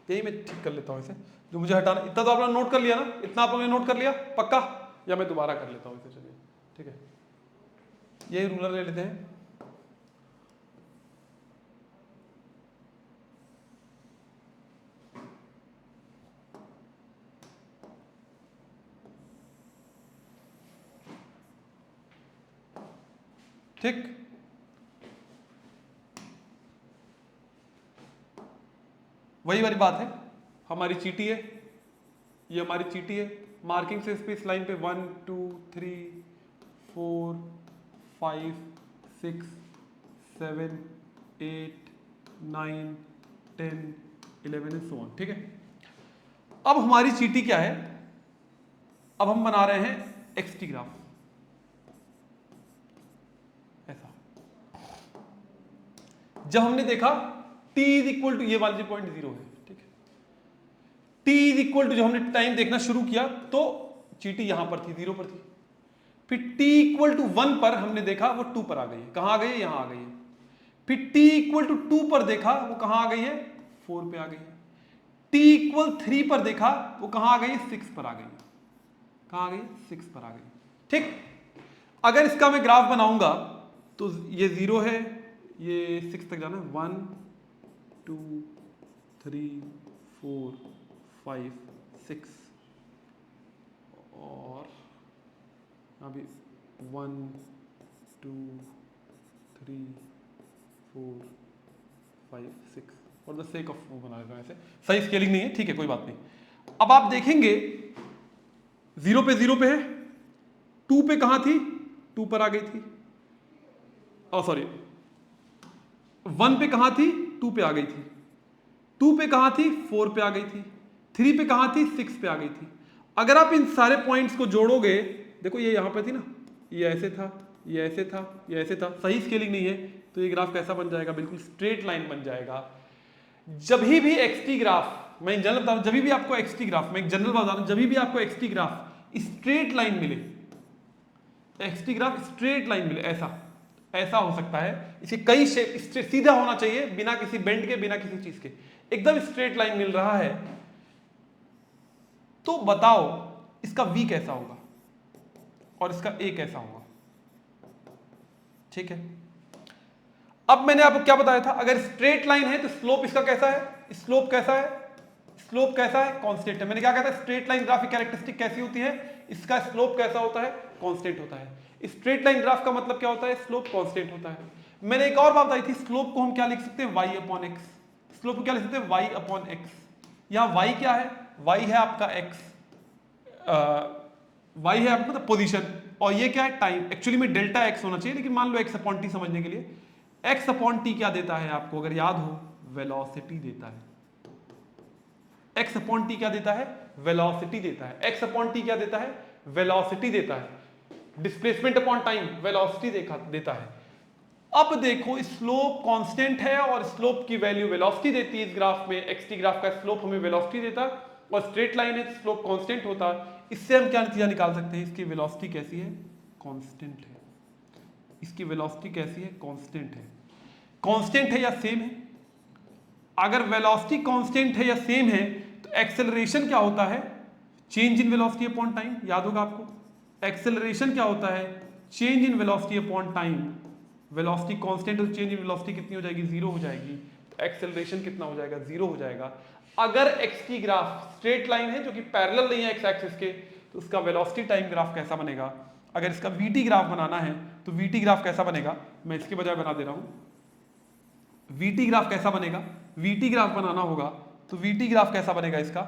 यही मैं ठीक कर लेता हूं इसे, जो मुझे हटाना। इतना तो आप लोगों ने नोट कर लिया ना? इतना आप लोगों ने नोट कर लिया पक्का? या मैं दोबारा कर लेता हूं इसे? चलिए ठीक है, यही रूलर ले लेते हैं। ठीक, वही वाली बात है। हमारी चीटी है, ये हमारी चीटी है। मार्किंग से इस लाइन पे 1 2 3 4 5 6 7 8 9 10 11 एंड सो ऑन। ठीक है, अब हमारी चीटी क्या है? अब हम बना रहे हैं एक्सटी ग्राफ। ऐसा जब हमने देखा t इज इक्वल टू, ये वाली पॉइंट 0 है, ठीक है। t इज इक्वल टू, जब हमने टाइम देखना शुरू किया तो चीटी यहां पर थी, 0 पर थी। फिर t इक्वल टू 1 पर हमने देखा वो 2 पर आ गई है। कहां आ गई है? यहां आ गई है। फिर t इक्वल टू 2 पर देखा वो कहां आ गई है? 4 पे आ गई है। t इक्वल 3 पर देखा वो कहां आ गई है? 6 पर आ गई है। कहां आ गई? 6 पर आ गई। ठीक, अगर इसका मैं ग्राफ बनाऊंगा तो ये 0 है, ये 6 तक जाना है। 1 2 3 4 5 6 और अभी 1 2 3 4 5 6 और द सेक ऑफ बना देता हूं ऐसे। सही स्केलिंग नहीं है, ठीक है, कोई बात नहीं। अब आप देखेंगे 0 पे है, 2 पे कहां थी? 2 पर आ गई थी। सॉरी 1 पे कहां थी, 2 पे आ गई थी, 2 पे कहां थी, 4 पे आ गई थी, 3 पे कहां थी, 6 पे आ गई थी। अगर आप इन सारे पॉइंट्स को जोड़ोगे, देखो ये यहां पे थी ना, ये ऐसे था, ये ऐसे था, ये ऐसे था, सही स्केलिंग नहीं है, तो ये ग्राफ कैसा बन जाएगा, बिल्कुल स्ट्रेट लाइन बन जाएगा। जब भी एक्सटी ग्राफ, मैं जनरल बता रहा हूं, जब भी आपको एक्सटी ग्राफ, मैं एक जनरल बता रहा हूं, जब भी आपको एक्सटी ग्राफ स्ट्रेट लाइन मिले, एक्सटी ग्राफ स्ट्रेट लाइन मिले, ऐसा हो सकता है, इसके कई शेप, सीधा होना चाहिए, बिना किसी बेंड के, बिना किसी चीज के, एकदम स्ट्रेट लाइन मिल रहा है, तो बताओ इसका v कैसा होगा और इसका a कैसा होगा। ठीक है, अब मैंने आपको क्या बताया था, अगर स्ट्रेट लाइन है तो स्लोप इसका कैसा है, स्लोप कैसा है, स्लोप कैसा है, कांस्टेंट है। मैंने क्या कहा था, स्ट्रेट लाइन ग्राफ की कैरेक्टरिस्टिक कैसी होती है, इसका स्लोप कैसा होता है, कांस्टेंट होता है। स्ट्रेट लाइन ग्राफ का मतलब क्या होता है, स्लोप कांस्टेंट होता है। मैंने एक और बात बताई थी, स्लोप को हम क्या लिख सकते हैं, y अपॉन x, स्लोप को क्या लिख सकते हैं, y अपॉन x। यहां y क्या है, y है आपका x, y है आपका मतलब पोजीशन, और ये क्या है, टाइम। एक्चुअली में डेल्टा x होना चाहिए, लेकिन मान लो x अपॉन t समझने के लिए, x अपॉन t क्या देता है आपको, अगर याद हो, वेलोसिटी देता है। x अपॉन t क्या देता है, वेलोसिटी देता है। x अपॉन t क्या देता है, वेलोसिटी देता है। डिस्प्लेसमेंट अपॉन टाइम वेलोसिटी देता है। अब देखो स्लोप कांस्टेंट है और स्लोप की वैल्यू वेलोसिटी देती है। इस ग्राफ में एक्सटी ग्राफ का स्लोप हमें वेलोसिटी देता है और स्ट्रेट लाइन है, स्लोप कांस्टेंट होता है। इससे हम क्या नतीजा निकाल सकते हैं, इसकी वेलोसिटी कैसी है, कांस्टेंट है। इसकी वेलोसिटी कैसी है, कांस्टेंट है। कांस्टेंट है या सेम है, अगर वेलोसिटी कांस्टेंट है या सेम है तो एक्सेलरेशन क्या होता है, change in velocity upon time. याद होगा आपको, एक्सेलरेशन क्या होता है, change in velocity upon time. Velocity constant और चेंज इन वेलोसिटी कितनी हो जाएगी, जीरो हो जाएगी, तो एक्सेलरेशन कितना हो जाएगा, जीरो हो जाएगा। अगर एक्स की ग्राफ स्ट्रेट लाइन है जो कि पैरेलल नहीं है एक्स एक्सिस के, तो उसका वेलोसिटी टाइम ग्राफ कैसा बनेगा। अगर इसका वीटी ग्राफ बनाना है तो वीटी ग्राफ कैसा बनेगा, मैं इसके बजाय बना दे रहा हूं। वीटी ग्राफ कैसा बनेगा, वीटी ग्राफ बनाना होगा तो वीटी ग्राफ कैसा बनेगा, इसका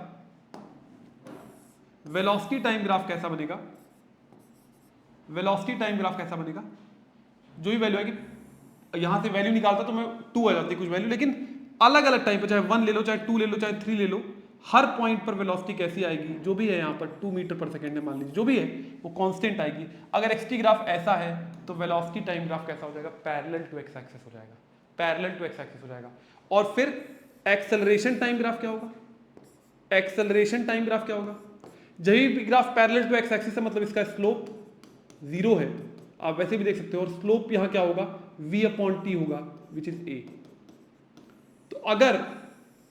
वेलोसिटी टाइम ग्राफ कैसा बनेगा, वेलोसिटी टाइम ग्राफ कैसा बनेगा। जो भी वैल्यू है कि यहां से वैल्यू निकालता तो मैं 2 आ जाती कुछ वैल्यू, लेकिन अलग अलग टाइम पे, चाहे 1 ले लो, चाहे 2 ले लो, चाहे 3 ले लो, हर पॉइंट पर वेलोसिटी कैसी आएगी, जो भी है यहाँ पर 2 मीटर पर सेकेंड है मान लीजिए, जो भी है वो कांस्टेंट आएगी। अगर एक्सटी ग्राफ ऐसा है तो वेलोसिटी टाइम ग्राफ कैसा हो जाएगा, पैरेलल टू एक्स एक्सिस हो जाएगा, पैरेलल टू एक्स एक्सिस हो जाएगा। और फिर एक्सेलरेशन टाइम ग्राफ क्या होगा, एक्सेलरेशन टाइम ग्राफ क्या होगा। जब भी graph parallel to X axis है मतलब इसका स्लोप जीरो है, आप वैसे भी देख सकते हो, और स्लोप यहां क्या होगा, v अपॉन टी होगा विच इज a। तो अगर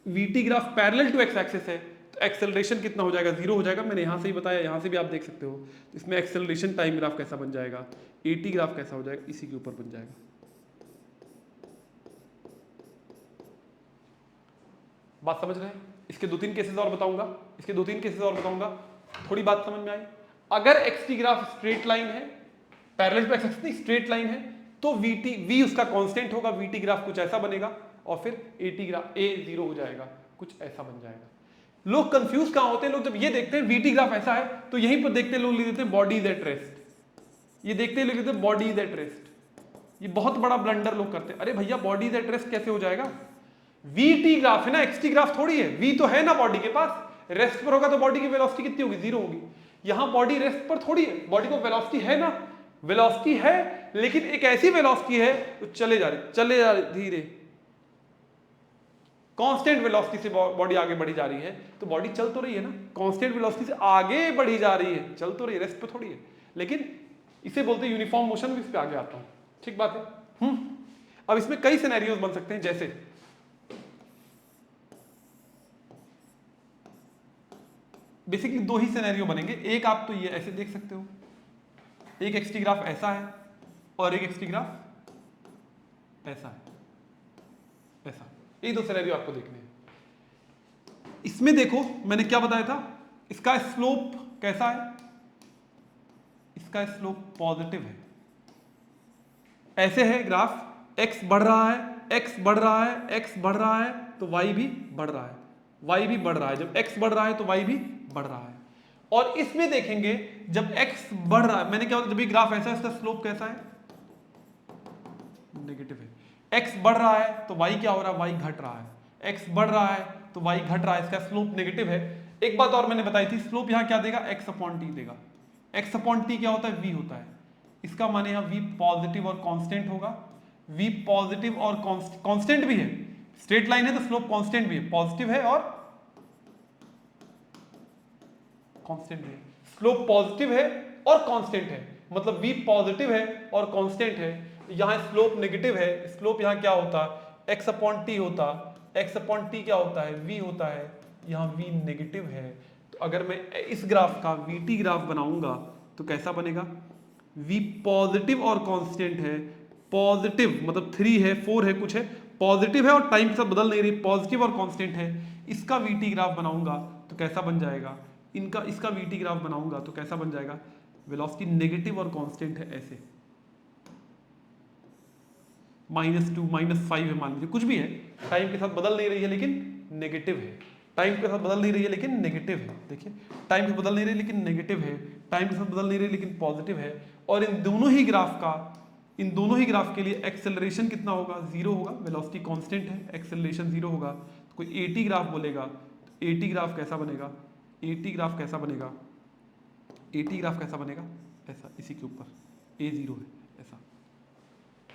vt graph parallel to X axis है तो एक्सेलरेशन कितना हो जाएगा, जीरो हो जाएगा। मैंने यहां से ही बताया, यहां से भी आप देख सकते हो। तो इसमें एक्सेलरेशन टाइम ग्राफ कैसा बन जाएगा, at ग्राफ कैसा हो जाएगा, इसी के ऊपर बन जाएगा। बात समझ रहे हैं। इसके 2-3 केसेस और बताऊंगा, इसके 2-3 केसेस और बताऊंगा, थोड़ी बात समझ में आई। अगर एक्सटी ग्राफ स्ट्रेट लाइन है, पैरेलल टू एक्स एक्सिस नहीं, स्ट्रेट लाइन है, तो v उसका कांस्टेंट होगा, vt ग्राफ कुछ ऐसा बनेगा, और फिर at ग्राफ a जीरो हो जाएगा, कुछ ऐसा बन जाएगा। लोग कंफ्यूज कहां होते हैं, लोग जब ये देखते हैं vt ग्राफ ऐसा है तो यहीं पर देखते लोग लिख देते हैं बॉडी इज एट रेस्ट। ये देखते लिख देते हैं बॉडी इज एट रेस्ट। ये बहुत बड़ा ब्लंडर लोग करते हैं। अरे भैया बॉडी इज एट रेस्ट कैसे हो जाएगा, vt ग्राफ है ना, xt ग्राफ थोड़ी है। v तो है ना बॉडी के पास, रेस्ट पर होगा तो बॉडी की वेलोसिटी कितनी होगी, जीरो होगी। यहां बॉडी रेस्ट पर थोड़ी है, बॉडी को वेलोसिटी है ना, वेलोसिटी है, लेकिन एक ऐसी वेलोसिटी है तो चले जा रही धीरे, कांस्टेंट वेलोसिटी से बॉडी आगे बढ़ी जा रही है, तो बॉडी चल तो रही है ना, कांस्टेंट वेलोसिटी से आगे बढ़ी जा रही है, चल तो रही है, रेस्ट पे थोड़ी है। लेकिन इसे बोलते हैं यूनिफॉर्म मोशन, भी इस पे आगे आता हूं, ठीक बात है। अब इसमें कई सिनेरियोज बन सकते हैं, जैसे बेसिकली 2 ही सिनेरियो बनेंगे। एक आप तो ये ऐसे देख सकते हो, एक एक्सटी ग्राफ ऐसा है और एक एक्सटी ग्राफ ऐसा है, ऐसा। ये 2 सिनेरियो आपको देखने हैं। इसमें देखो मैंने क्या बताया था, इसका स्लोप कैसा है, इसका स्लोप पॉजिटिव है। ऐसे है ग्राफ, x बढ़ रहा है, x बढ़ रहा है, x बढ़ रहा है तो y भी बढ़ रहा है, y भी बढ़ रहा है। जब x बढ़ रहा है तो y भी बढ़ रहा है। और इसमें देखेंगे जब x बढ़ रहा है, मैंने क्या, जब भी ग्राफ ऐसा है इसका स्लोप कैसा है, नेगेटिव है। x बढ़ रहा है तो y क्या हो रहा है, y घट रहा है। x बढ़ रहा है तो y घट रहा है, इसका स्लोप नेगेटिव है। एक बात और मैंने बताई थी, स्लोप यहाँ क्या देगा, x अपॉन टी देगा। x अपॉन टी क्या होता है, v होता है। इसका माने यहाँ v पॉजिटिव और कांस्टेंट होगा। v पॉजिटिव और कांस्टेंट भी है, स्ट्रेट लाइन है तो स्लोप कांस्टेंट भी है, पॉजिटिव है और कांस्टेंट भी है। स्लोप पॉजिटिव है और कांस्टेंट है, मतलब v पॉजिटिव है और कांस्टेंट है। यहाँ स्लोप नेगेटिव है, स्लोप यहाँ क्या होता है, x अपॉन टी होता, x अपॉन टी क्या होता है, v होता है। यहाँ v नेगेटिव है, तो अगर मैं इस ग्राफ का vt ग्राफ बनाऊंगा तो कैसा बनेगा, v पॉजिटिव और कांस्टेंट है। पॉजिटिव मतलब 3 है 4 है कुछ है, पॉजिटिव है और टाइम के साथ बदल नहीं रही, पॉजिटिव और कांस्टेंट है। इसका vt ग्राफ बनाऊंगा तो कैसा बन जाएगा, इसका vt ग्राफ बनाऊंगा तो कैसा बन जाएगा, वेलोसिटी नेगेटिव और कांस्टेंट है ऐसे, -2 -5 है मान लीजिए, कुछ भी है, टाइम के साथ बदल नहीं रही है लेकिन नेगेटिव है। टाइम के साथ बदल नहीं रही है लेकिन नेगेटिव है, देखिए टाइम के साथ बदल नहीं रही लेकिन नेगेटिव है, टाइम के साथ बदल नहीं रही लेकिन पॉजिटिव है। और इन दोनों ही ग्राफ के लिए एक्सेलरेशन कितना होगा, 0 होगा, वेलोसिटी कांस्टेंट है, एक्सेलरेशन 0 होगा। तो कोई एटी ग्राफ बोलेगा तो एटी ग्राफ कैसा बनेगा, एटी ग्राफ कैसा बनेगा, एटी ग्राफ कैसा बनेगा, ऐसा, इसी के ऊपर a0 है ऐसा।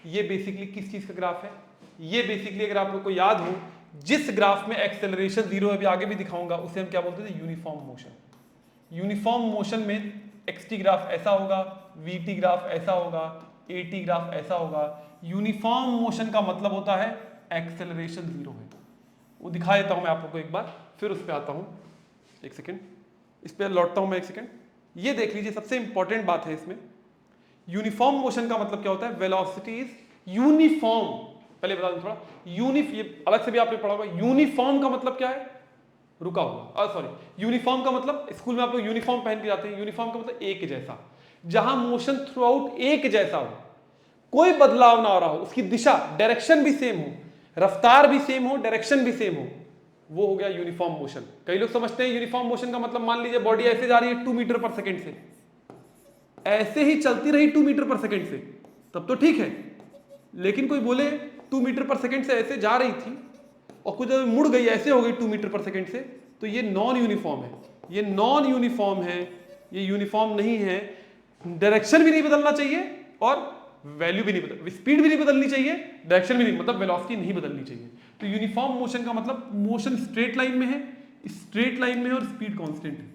ये बेसिकली किस चीज का ग्राफ है, ये बेसिकली अगर आप लोग को याद हो, जिस ग्राफ में एक्सेलरेशन 0 है, अभी आगे भी दिखाऊंगा, उसे हम क्या बोलते थे, यूनिफॉर्म मोशन। यूनिफॉर्म मोशन में xt ग्राफ ऐसा होगा, vt ग्राफ ऐसा होगा, at ग्राफ ऐसा होगा। यूनिफॉर्म मोशन का मतलब होता है एक्सेलरेशन 0 है। वो दिखा देता हूं मैं आप लोग को एक बार, फिर उस पर आता हूं, एक सेकेंड, इस पर लौटता हूं मैं एक सेकेंड। ये देख लीजिए, सबसे इंपॉर्टेंट बात है इसमें, यूनिफॉर्म मोशन का मतलब क्या होता है, वेलोसिटी इज यूनिफॉर्म। पहले बता दूं थोड़ा, ये अलग से भी आपने पढ़ा होगा, यूनिफॉर्म का मतलब क्या है, रुका हुआ, सॉरी, यूनिफॉर्म का मतलब, स्कूल में आप लोग यूनिफॉर्म पहन के जाते हैं, यूनिफॉर्म का मतलब एक जैसा, जहां मोशन थ्रू आउट एक जैसा हो, कोई बदलाव ना हो रहा हो, उसकी दिशा डायरेक्शन भी सेम हो, रफ्तार भी सेम हो, डायरेक्शन भी सेम हो, वो हो गया यूनिफॉर्म मोशन। कई लोग समझते हैं यूनिफॉर्म मोशन का मतलब, मान लीजिए बॉडी ऐसे जा रही है 2 मीटर पर सेकेंड से, ऐसे ही चलती रही 2 मीटर पर सेकेंड से, तब तो ठीक है। लेकिन कोई बोले 2 मीटर पर सेकेंड से ऐसे जा रही थी और कुछ मुड़ गई, ऐसे हो गई 2 मीटर पर सेकेंड से, तो ये नॉन यूनिफॉर्म है, ये नॉन यूनिफॉर्म है, ये यूनिफॉर्म नहीं है। डायरेक्शन भी नहीं बदलना चाहिए और वैल्यू भी नहीं बदल, स्पीड भी नहीं बदलनी चाहिए, डायरेक्शन भी नहीं, मतलब वेलोसिटी नहीं बदलनी चाहिए। तो यूनिफॉर्म मोशन का मतलब मोशन स्ट्रेट लाइन में है, स्ट्रेट लाइन में है और स्पीड कांस्टेंट है,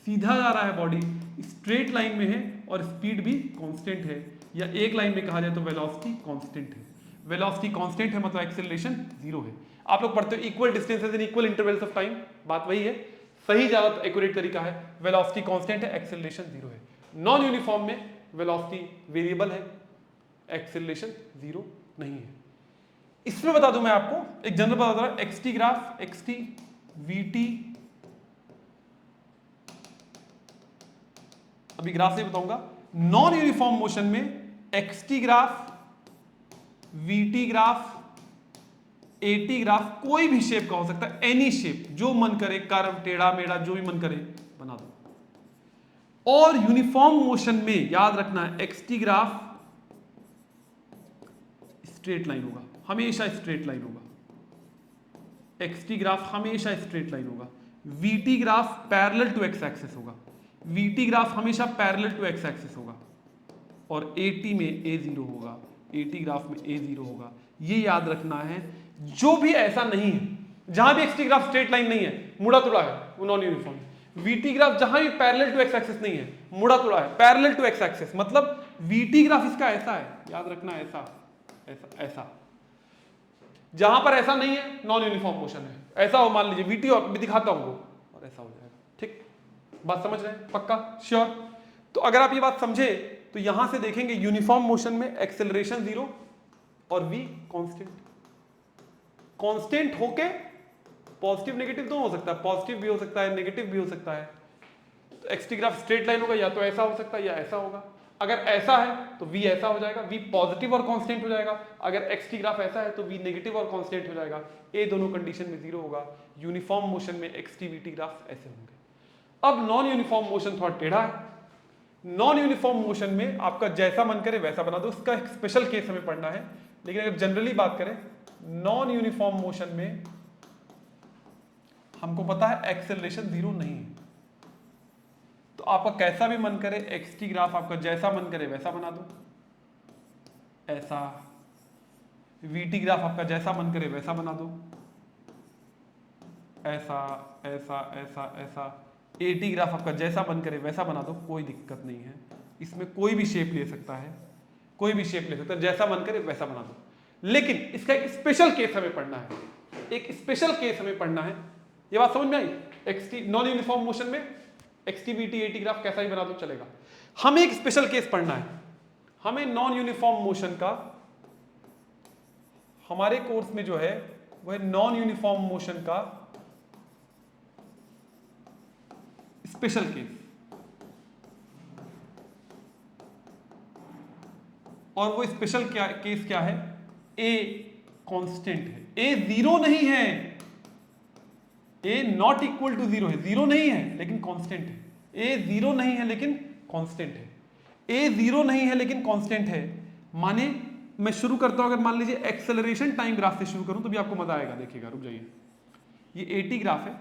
सीधा जा रहा है बॉडी, स्ट्रेट लाइन में है और स्पीड भी कांस्टेंट है, या एक लाइन में कहा जाए तो वेलोसिटी कांस्टेंट है। वेलोसिटी कांस्टेंट है मतलब एक्सेलरेशन 0 है। आप लोग पढ़ते हो equal distances in equal intervals of time, बात वही है, सही ज्यादा एक्यूरेट तरीका है, वेलोसिटी कांस्टेंट है, एक्सेलरेशन 0 है। नॉन यूनिफॉर्म में वेलोसिटी वेरिएबल है, एक्सेलरेशन 0 नहीं है। इसमें बता दूं मैं आपको, एक जनरल बता दूं, एक्सटी ग्राफ, एक्सटी वीटी, अभी ग्राफ से बताऊंगा। नॉन यूनिफॉर्म मोशन में XT graph, VT graph, AT graph, कोई भी शेप का हो सकता है, एनी शेप, जो मन करे, कर्व, टेढ़ा मेढ़ा, जो भी मन करे बना दो। और यूनिफॉर्म मोशन में याद रखना है, एक्सटी ग्राफ स्ट्रेट लाइन होगा, हमेशा स्ट्रेट लाइन होगा, एक्सटी ग्राफ हमेशा स्ट्रेट लाइन होगा। VT graph parallel to X axis होगा, वीटी ग्राफ हमेशा पैरेलल टू एक्स एक्सिस होगा, और एटी में A0 होगा, एटी ग्राफ में A0 होगा। ये याद रखना है। जो भी ऐसा नहीं है, जहां भी एक्सटी ग्राफ स्ट्रेट लाइन नहीं है, मुड़ा तुड़ा है, वो नॉन यूनिफॉर्म। वीटी ग्राफ जहां भी पैरेलल टू एक्स एक्सिस नहीं है, मुड़ा तुड़ा है, पैरेलल टू एक्स एक्सिस, मतलब वीटी ग्राफ इसका ऐसा है, याद रखना, ऐसा ऐसा ऐसा। जहां पर ऐसा नहीं है नॉन यूनिफॉर्म मोशन है, ऐसा हो मान लीजिए वीटी, और भी दिखाता हूं वो, और ऐसा हो जाएगा। ठीक, बात समझ रहे हैं, पक्का, श्योर? तो अगर आप ये बात समझे तो यहां से देखेंगे यूनिफॉर्म मोशन में एक्सेलरेशन 0 और v कांस्टेंट, कांस्टेंट होके पॉजिटिव नेगेटिव दोनों हो सकता है, पॉजिटिव भी हो सकता है, नेगेटिव भी हो सकता है। तो एक्सटी ग्राफ स्ट्रेट लाइन होगा, या तो ऐसा हो सकता है या ऐसा होगा। अगर ऐसा है तो v ऐसा हो जाएगा, v पॉजिटिव और कांस्टेंट हो जाएगा। अगर एक्सटी ग्राफ ऐसा है तो v नेगेटिव और कांस्टेंट हो जाएगा। ए दोनों कंडीशन में 0 होगा। यूनिफॉर्म मोशन में एक्सटी वीटी ग्राफ ऐसे होंगे। अब नॉन यूनिफॉर्म मोशन थोड़ा टेढ़ा है। नॉन यूनिफॉर्म मोशन में आपका जैसा मन करे वैसा बना दो। उसका एक स्पेशल केस हमें पढ़ना है, लेकिन अगर जनरली बात करें नॉन यूनिफॉर्म मोशन में हमको पता है एक्सेलरेशन 0 नहीं है। तो आपका कैसा भी मन करे एक्सटी ग्राफ आपका जैसा मन करे वैसा बना दो, ऐसा। वीटी ग्राफ आपका जैसा मन करे वैसा बना दो, ऐसा ऐसा ऐसा ऐसा। एटी ग्राफ आपका जैसा मन करे वैसा बना दो, कोई दिक्कत नहीं है। इसमें कोई भी शेप ले सकता है, कोई भी शेप ले सकता है, जैसा मन करे वैसा बना दो। लेकिन इसका एक स्पेशल केस हमें पढ़ना है, एक स्पेशल केस हमें पढ़ना है। ये बात समझ में आई? एक्सटी नॉन यूनिफॉर्म मोशन में एक्सटी वीटी एटी ग्राफ कैसा ही बना दो चलेगा। हमें एक स्पेशल केस पढ़ना है। हमें नॉन यूनिफॉर्म मोशन का, हमारे कोर्स में जो है वो है नॉन यूनिफॉर्म मोशन का स्पेशल केस। और वो स्पेशल केस क्या है? ए कांस्टेंट है, ए 0 नहीं है, ए नॉट इक्वल टू 0 है, 0 नहीं है लेकिन कांस्टेंट है। ए 0 नहीं है लेकिन कांस्टेंट है, ए 0 नहीं है लेकिन कांस्टेंट है। माने मैं शुरू करता हूं, अगर मान लीजिए एक्सेलरेशन टाइम ग्राफ से शुरू करूं तो भी आपको मजा आएगा। देखिएगा, रुक जाइए, ये एटी ग्राफ है,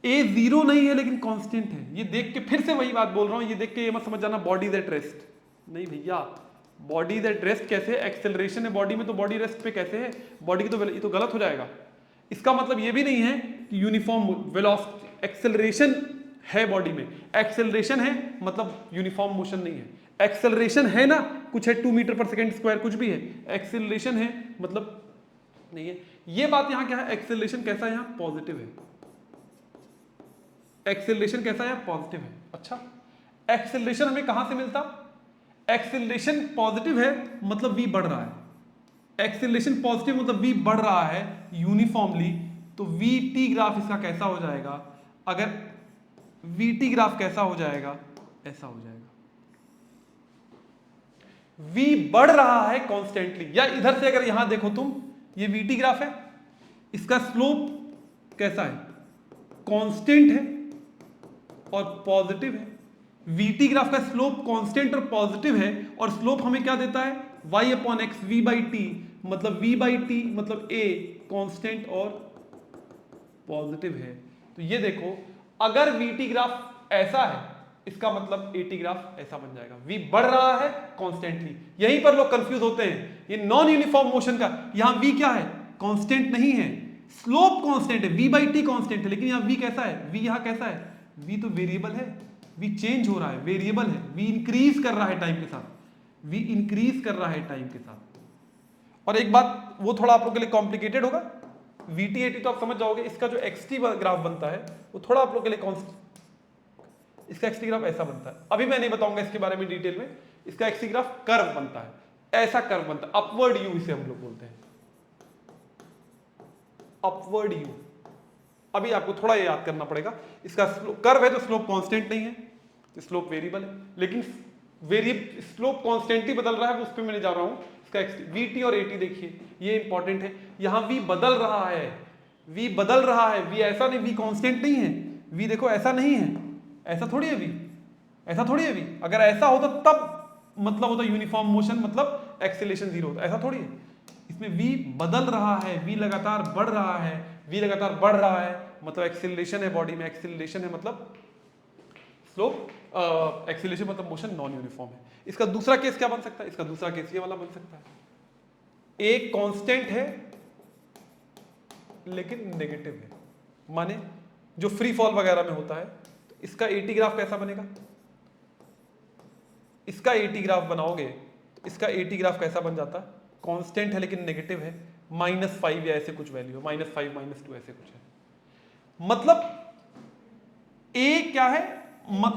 ए 0 नहीं है लेकिन कांस्टेंट है। ये देख के फिर से वही बात बोल रहा हूं, ये देख के ये मत समझ जाना बॉडी इज एट रेस्ट। नहीं भैया, बॉडी इज एट रेस्ट कैसे? एक्सेलरेशन है बॉडी में तो बॉडी रेस्ट पे कैसे है? बॉडी की तो ये तो गलत हो जाएगा। इसका मतलब ये भी नहीं है कि यूनिफॉर्म वेलोसिटी, एक्सेलरेशन है बॉडी में, एक्सेलरेशन है मतलब यूनिफॉर्म मोशन नहीं है। एक्सेलरेशन है ना, कुछ है 2 मीटर पर सेकेंड स्क्वायर, कुछ भी है, एक्सेलरेशन है मतलब नहीं है। ये बात यहां क्या है? एक्सेलरेशन कैसा है? यहां पॉजिटिव है। एक्सेलरेशन कैसा है? पॉजिटिव है। अच्छा, एक्सेलरेशन हमें कहां से मिलता? एक्सेलरेशन पॉजिटिव है मतलब v बढ़ रहा है। एक्सेलरेशन पॉजिटिव मतलब v बढ़ रहा है यूनिफॉर्मली। तो vt ग्राफ इसका कैसा हो जाएगा? अगर vt ग्राफ कैसा हो जाएगा? ऐसा हो जाएगा, v बढ़ रहा है कॉन्स्टेंटली। या इधर से अगर यहां देखो तुम, ये vt ग्राफ है, इसका स्लोप कैसा है? कांस्टेंट है और पॉजिटिव है। vt ग्राफ का स्लोप कांस्टेंट और पॉजिटिव है, और स्लोप हमें क्या देता है? y/x v/t, मतलब v/t मतलब a कांस्टेंट और पॉजिटिव है। तो ये देखो, अगर vt ग्राफ ऐसा है इसका मतलब at ग्राफ ऐसा बन जाएगा, v बढ़ रहा है कॉन्स्टेंटली। यहीं पर लोग कंफ्यूज होते हैं। ये नॉन यूनिफॉर्म मोशन का, यहां v क्या है? कांस्टेंट नहीं है, स्लोप कांस्टेंट है, v/t कांस्टेंट है, लेकिन यहां v कैसा है? v यहां कैसा है? v तो वेरिएबल है, v चेंज हो रहा है, वेरिएबल है, v इंक्रीज कर रहा है टाइम के साथ, v इंक्रीज कर रहा है टाइम के साथ। और एक बात, वो थोड़ा आप लोगों के लिए कॉम्प्लिकेटेड होगा, vt at तो आप समझ जाओगे। इसका जो xt ग्राफ बनता है वो थोड़ा आप लोगों के लिए इसका xt ग्राफ ऐसा बनता है। अभी मैं नहीं बताऊंगा इसके बारे में डिटेल में। इसका xt ग्राफ कर्व बनता है, ऐसा कर्व बनता है, अपवर्ड यू इसे हम लोग बोलते हैं, अपवर्ड यू। अभी आपको थोड़ा ये याद करना पड़ेगा। इसका कर्व है तो स्लोप कांस्टेंट नहीं है, तो स्लोप वेरिएबल है, लेकिन स्लोप कांस्टेंटली बदल रहा है, उस पर मैं नहीं जा रहा हूं। इसका vt और at देखिए, ये इंपॉर्टेंट है। यहां v बदल रहा है, v बदल रहा है, v ऐसा नहीं, v कांस्टेंट नहीं है। v देखो ऐसा नहीं है, ऐसा थोड़ी है v, ऐसा थोड़ी है v। अगर ऐसा होता तब मतलब होता यूनिफॉर्म मोशन, मतलब एक्सेलरेशन 0 होता, ऐसा थोड़ी है। इसमें v बदल रहा है, v लगातार बढ़ रहा है, v लगातार बढ़ रहा है मतलब एक्सेलरेशन है बॉडी में, एक्सेलरेशन है मतलब स्लोप, एक्सेलरेशन मतलब मोशन नॉन यूनिफॉर्म है। इसका दूसरा केस क्या बन सकता है? इसका दूसरा केस ये वाला बन सकता है, एक कांस्टेंट है लेकिन नेगेटिव है। माने जो फ्री फॉल वगैरह में होता है, तो इसका एटी ग्राफ कैसा बनेगा? इसका एटी ग्राफ बनाओगे तो इसका एटी ग्राफ कैसा बन जाता? कांस्टेंट है लेकिन नेगेटिव है, -5 या ऐसे कुछ वैल्यू, -5 -2 ऐसे कुछ है। मतलब ए क्या है?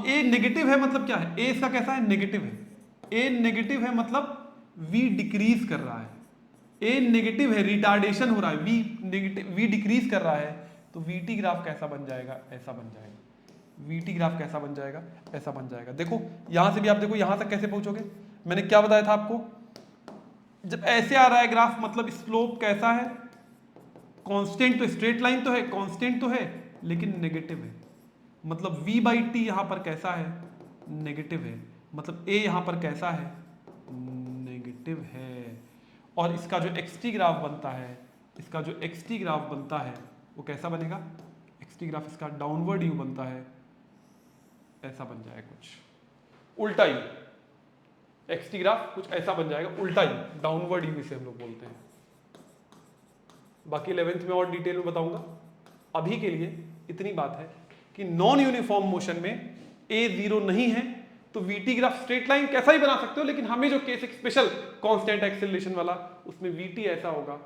ए नेगेटिव है मतलब क्या है? ए इसका कैसा है? नेगेटिव है। ए नेगेटिव है मतलब v डिक्रीज कर रहा है, ए नेगेटिव है, रिटार्डेशन हो रहा है, v नेगेटिव, v डिक्रीज कर रहा है। तो vt ग्राफ कैसा बन जाएगा? ऐसा बन जाएगा। vt ग्राफ कैसा बन जाएगा? ऐसा बन जाएगा। देखो यहां से भी आप देखो, यहां तक कैसे पहुंचोगे? मैंने क्या बताया था आपको? जब ऐसे आ रहा है ग्राफ मतलब स्लोप कैसा है? कांस्टेंट, तो स्ट्रेट लाइन तो है, कांस्टेंट तो है लेकिन नेगेटिव है, मतलब v/t यहां पर कैसा है? नेगेटिव है, मतलब a यहां पर कैसा है? नेगेटिव है। और इसका जो xt ग्राफ बनता है, इसका जो xt ग्राफ बनता है वो कैसा बनेगा, xt ग्राफ इसका डाउनवर्ड यू बनता है, ऐसा बन जाएगा कुछ उल्टा यू, xt ग्राफ कुछ ऐसा बन जाएगा उल्टा यू, डाउनवर्ड यू इसे हम लोग बोलते हैं। बाकी 11th में और डिटेल में बताऊंगा। अभी के लिए इतनी बात है कि नॉन यूनिफॉर्म मोशन में a 0 नहीं है तो vt ग्राफ स्ट्रेट लाइन कैसा ही बना सकते हो, लेकिन हमें जो केस एक स्पेशल कांस्टेंट एक्सेलरेशन वाला, उसमें vt ऐसा होगा,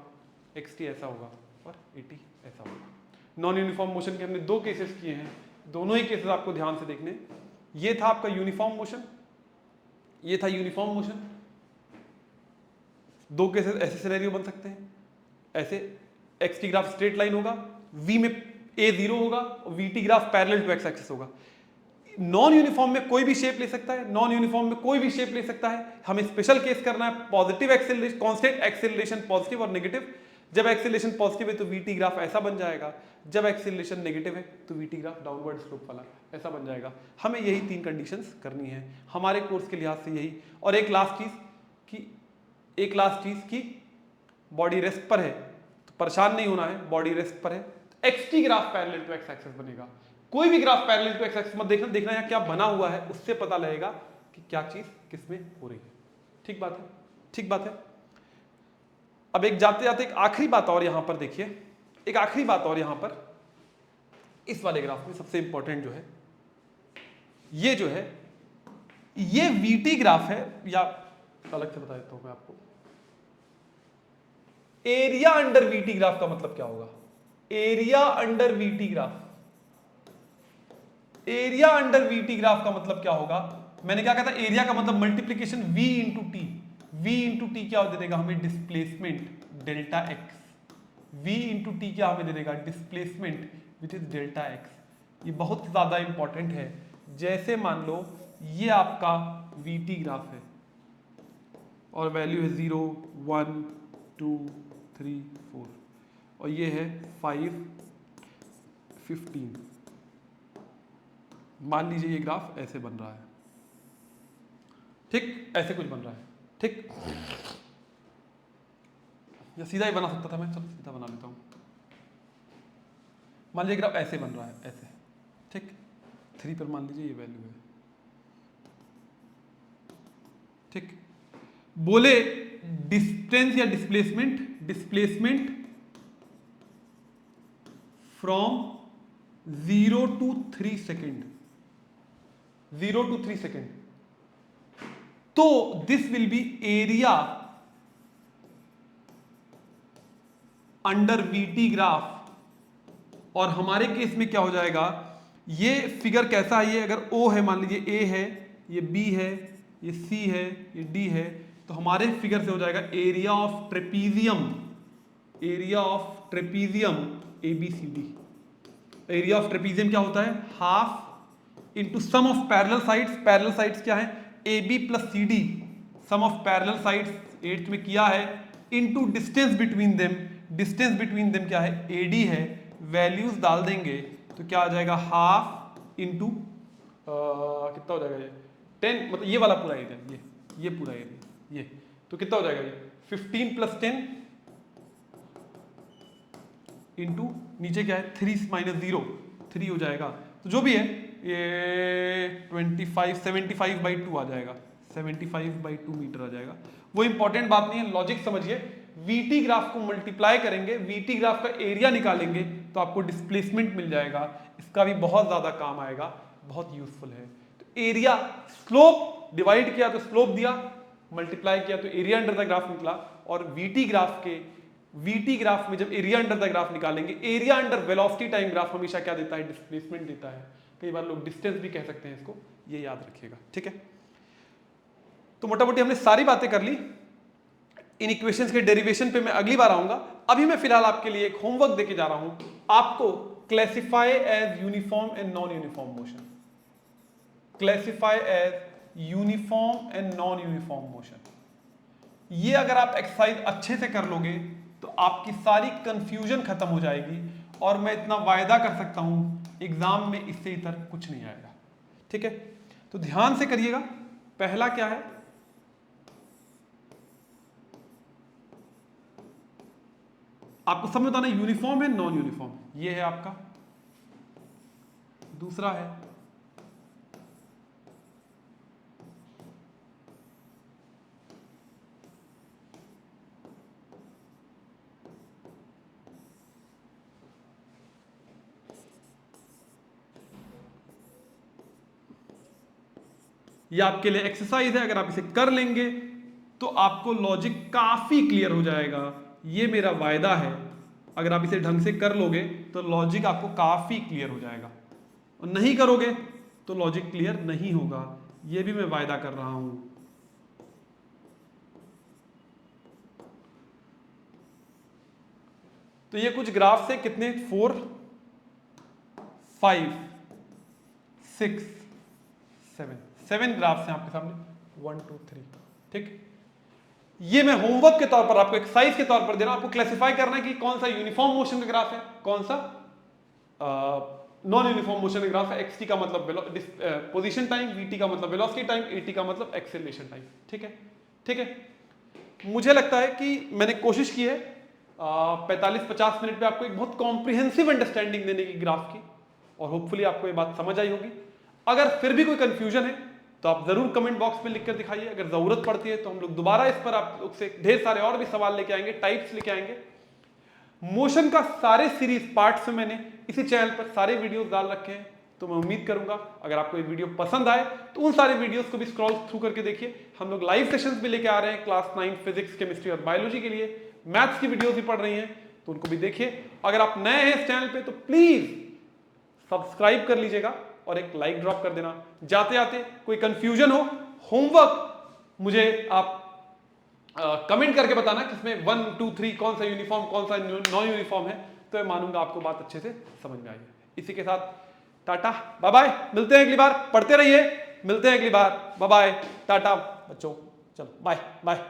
xt ऐसा होगा और at ऐसा होगा। नॉन यूनिफॉर्म मोशन के हमने दो केसेस किए हैं, दोनों ही केसेस आपको ध्यान से देखने। ये था आपका यूनिफॉर्म मोशन, ये था यूनिफॉर्म मोशन। दो केसेस ऐसे सिनेरियो बन सकते हैं, ऐसे xt ग्राफ स्ट्रेट लाइन होगा, v में a 0 होगा और vt graph parallel to x axis होगा। नॉन यूनिफॉर्म में कोई भी शेप ले सकता है, नॉन यूनिफॉर्म में कोई भी शेप ले सकता है। हमें स्पेशल केस करना है positive acceleration, constant acceleration positive और नेगेटिव। जब एक्सेलरेशन पॉजिटिव है तो vt ग्राफ ऐसा बन जाएगा, जब एक्सेलरेशन नेगेटिव है तो vt ग्राफ डाउनवर्ड स्लोप वाला ऐसा बन जाएगा। हमें यही तीन कंडीशंस करनी है हमारे कोर्स के लिहाज से यही। और एक लास्ट चीज की बॉडी रेस्ट पर है तो परेशान नहीं होना है, बॉडी रेस्ट पर है xt graph parallel to x axis बनेगा। कोई भी graph parallel to x axis मत देखना यहाँ क्या बना हुआ है, उससे पता लगेगा कि क्या चीज किसमें हो रही है। ठीक बात है, ठीक बात है। अब एक जाते जाते एक आखिरी बात और यहां पर देखिए, एक आखिरी बात और यहां पर इस वाले ग्राफ में सबसे इंपॉर्टेंट जो है, ये जो है ये vt ग्राफ है, या अलग से बता देता हूं मैं आपको। एरिया अंडर vt ग्राफ का मतलब क्या होगा, area under vt graph, area under vt graph का मतलब क्या होगा। मैंने क्या कहा था, एरिया का मतलब multiplication v into T. v into T क्या दे देगा हमें, displacement delta x। v into T क्या हमें दे देगा, displacement which is delta x। ये बहुत ज्यादा इंपॉर्टेंट है। जैसे मान लो ये आपका vt ग्राफ है और वैल्यू है 0 1 2 3 4 और ये है 5 15। मान लीजिए ये ग्राफ ऐसे बन रहा है, ठीक, ऐसे कुछ बन रहा है, ठीक, या सीधा ही बना सकता था मैं, चलो सीधा बना लेता हूं। मान लीजिए ग्राफ ऐसे बन रहा है, ऐसे, ठीक, 3 पर मान लीजिए ये वैल्यू है, ठीक। बोले डिस्टेंस या displacement from 0 to 3 second, 0 to 3 second, तो this will be area under vt graph. और हमारे केस में क्या हो जाएगा, ये फिगर कैसा है, ये अगर O है, मान लीजिए A है, ये B है, ये C है, ये D है, तो हमारे फिगर से हो जाएगा area of trapezium, area of trapezium ABCD। Area of trapezium क्या होता है, half into sum of parallel sides. Parallel sides क्या है, AB plus CD, sum of parallel sides 8th में किया है, into distance between them. Distance between them क्या है, AD है, वैल्यूज डाल देंगे तो क्या आ जाएगा, हाफ इंटू कितना हो जाएगा, ये 10, मतलब ये वाला पूरा एरिया, ये पूरा एरिया, ये तो कितना हो जाएगा, ये 15 प्लस 10 इंटू नीचे क्या है 3 माइनस 0 3 हो जाएगा, तो जो भी है ये 75/2 आ जाएगा, 75/2 मीटर आ जाएगा। वो इंपॉर्टेंट बात नहीं है, लॉजिक समझिए। vt ग्राफ को मल्टीप्लाई करेंगे, vt ग्राफ का एरिया निकालेंगे तो आपको डिस्प्लेसमेंट मिल जाएगा। इसका भी बहुत ज्यादा काम आएगा, बहुत यूजफुल है। तो एरिया, स्लोप डिवाइड किया तो स्लोप दिया, मल्टीप्लाई किया तो एरिया अंडर द ग्राफ निकला। और vt ग्राफ में जब एरिया अंडर द ग्राफ निकालेंगे, area under velocity time graph हमेशा क्या देता है, डिस्प्लेसमेंट देता है। कई बार लोग डिस्टेंस भी कह सकते हैं इसको, ये याद रखिएगा, ठीक है। तो मोटा मोटी हमने सारी बातें कर ली। इन इक्वेशंस के डेरिवेशन पे मैं अगली बार आऊंगा। अभी मैं फिलहाल आपके लिए एक होमवर्क देके जा रहा हूं, आपको classify as uniform and non uniform motion, classify as uniform and non uniform motion. ये अगर आप एक्सरसाइज अच्छे से कर लोगे तो आपकी सारी कंफ्यूजन खत्म हो जाएगी, और मैं इतना वायदा कर सकता हूं एग्जाम में इससे इतर कुछ नहीं आएगा, ठीक है। तो ध्यान से करिएगा। पहला क्या है, आपको समझ बताना यूनिफॉर्म है नॉन यूनिफॉर्म, ये है आपका। दूसरा है ये आपके लिए एक्सरसाइज है, अगर आप इसे कर लेंगे तो आपको लॉजिक काफी क्लियर हो जाएगा। ये मेरा वायदा है, अगर आप इसे ढंग से कर लोगे तो लॉजिक आपको काफी क्लियर हो जाएगा, और नहीं करोगे तो लॉजिक क्लियर नहीं होगा, ये भी मैं वायदा कर रहा हूं। तो ये कुछ ग्राफ से कितने 4 5 6 7 ग्राफ्स हैं आपके सामने 1 2 3, ठीक। ये मैं होमवर्क के तौर पर आपको एक्सरसाइज के तौर पर दे रहा हूं, आपको क्लासिफाई करना है कि कौन सा यूनिफॉर्म मोशन का ग्राफ है, कौन सा नॉन यूनिफॉर्म मोशन का ग्राफ है। एक्स टी का मतलब पोजीशन टाइम, वी टी का मतलब वेलोसिटी टाइम, ए टी का मतलब एक्सेलरेशन टाइम, ठीक है, ठीक है। मुझे लगता है कि मैंने कोशिश की है 45-50 मिनट पे आपको एक बहुत कॉम्प्रिहेंसिव अंडरस्टैंडिंग देने की ग्राफ की, और होपफुली आपको ये बात समझ आई होगी। अगर फिर भी कोई कंफ्यूजन है तो आप जरूर कमेंट बॉक्स में लिखकर दिखाइए, अगर जरूरत पड़ती है तो हम लोग दोबारा इस पर आप लोग से ढेर सारे और भी सवाल लेके आएंगे, टाइप्स लेके आएंगे। मोशन का सारे सीरीज पार्ट्स में मैंने इसी चैनल पर सारे वीडियोस डाल रखे हैं, तो मैं उम्मीद करूंगा अगर आपको ये वीडियो पसंद आए तो उन सारे वीडियोस को भी स्क्रॉल थ्रू करके देखिए। हम लोग लाइव सेशंस भी लेके आ रहे हैं क्लास 9 फिजिक्स, केमिस्ट्री और बायोलॉजी के लिए, मैथ्स की वीडियोस भी पढ़ रही हैं तो उनको भी देखिए। अगर आप नए हैं इस चैनल पे तो प्लीज सब्सक्राइब कर लीजिएगा और एक लाइक ड्रॉप कर देना। जाते जाते कोई कंफ्यूजन हो, होमवर्क मुझे आप कमेंट करके बताना किसमें 1 2 3 कौन सा यूनिफॉर्म कौन सा नॉन यूनिफॉर्म है, तो मैं मानूंगा आपको बात अच्छे से समझ में आई है। इसी के साथ टाटा बाय बाय, मिलते हैं अगली बार, पढ़ते रहिए, मिलते हैं अगली बार, बाय बाय टाटा बच्चों, चलो बाय बाय।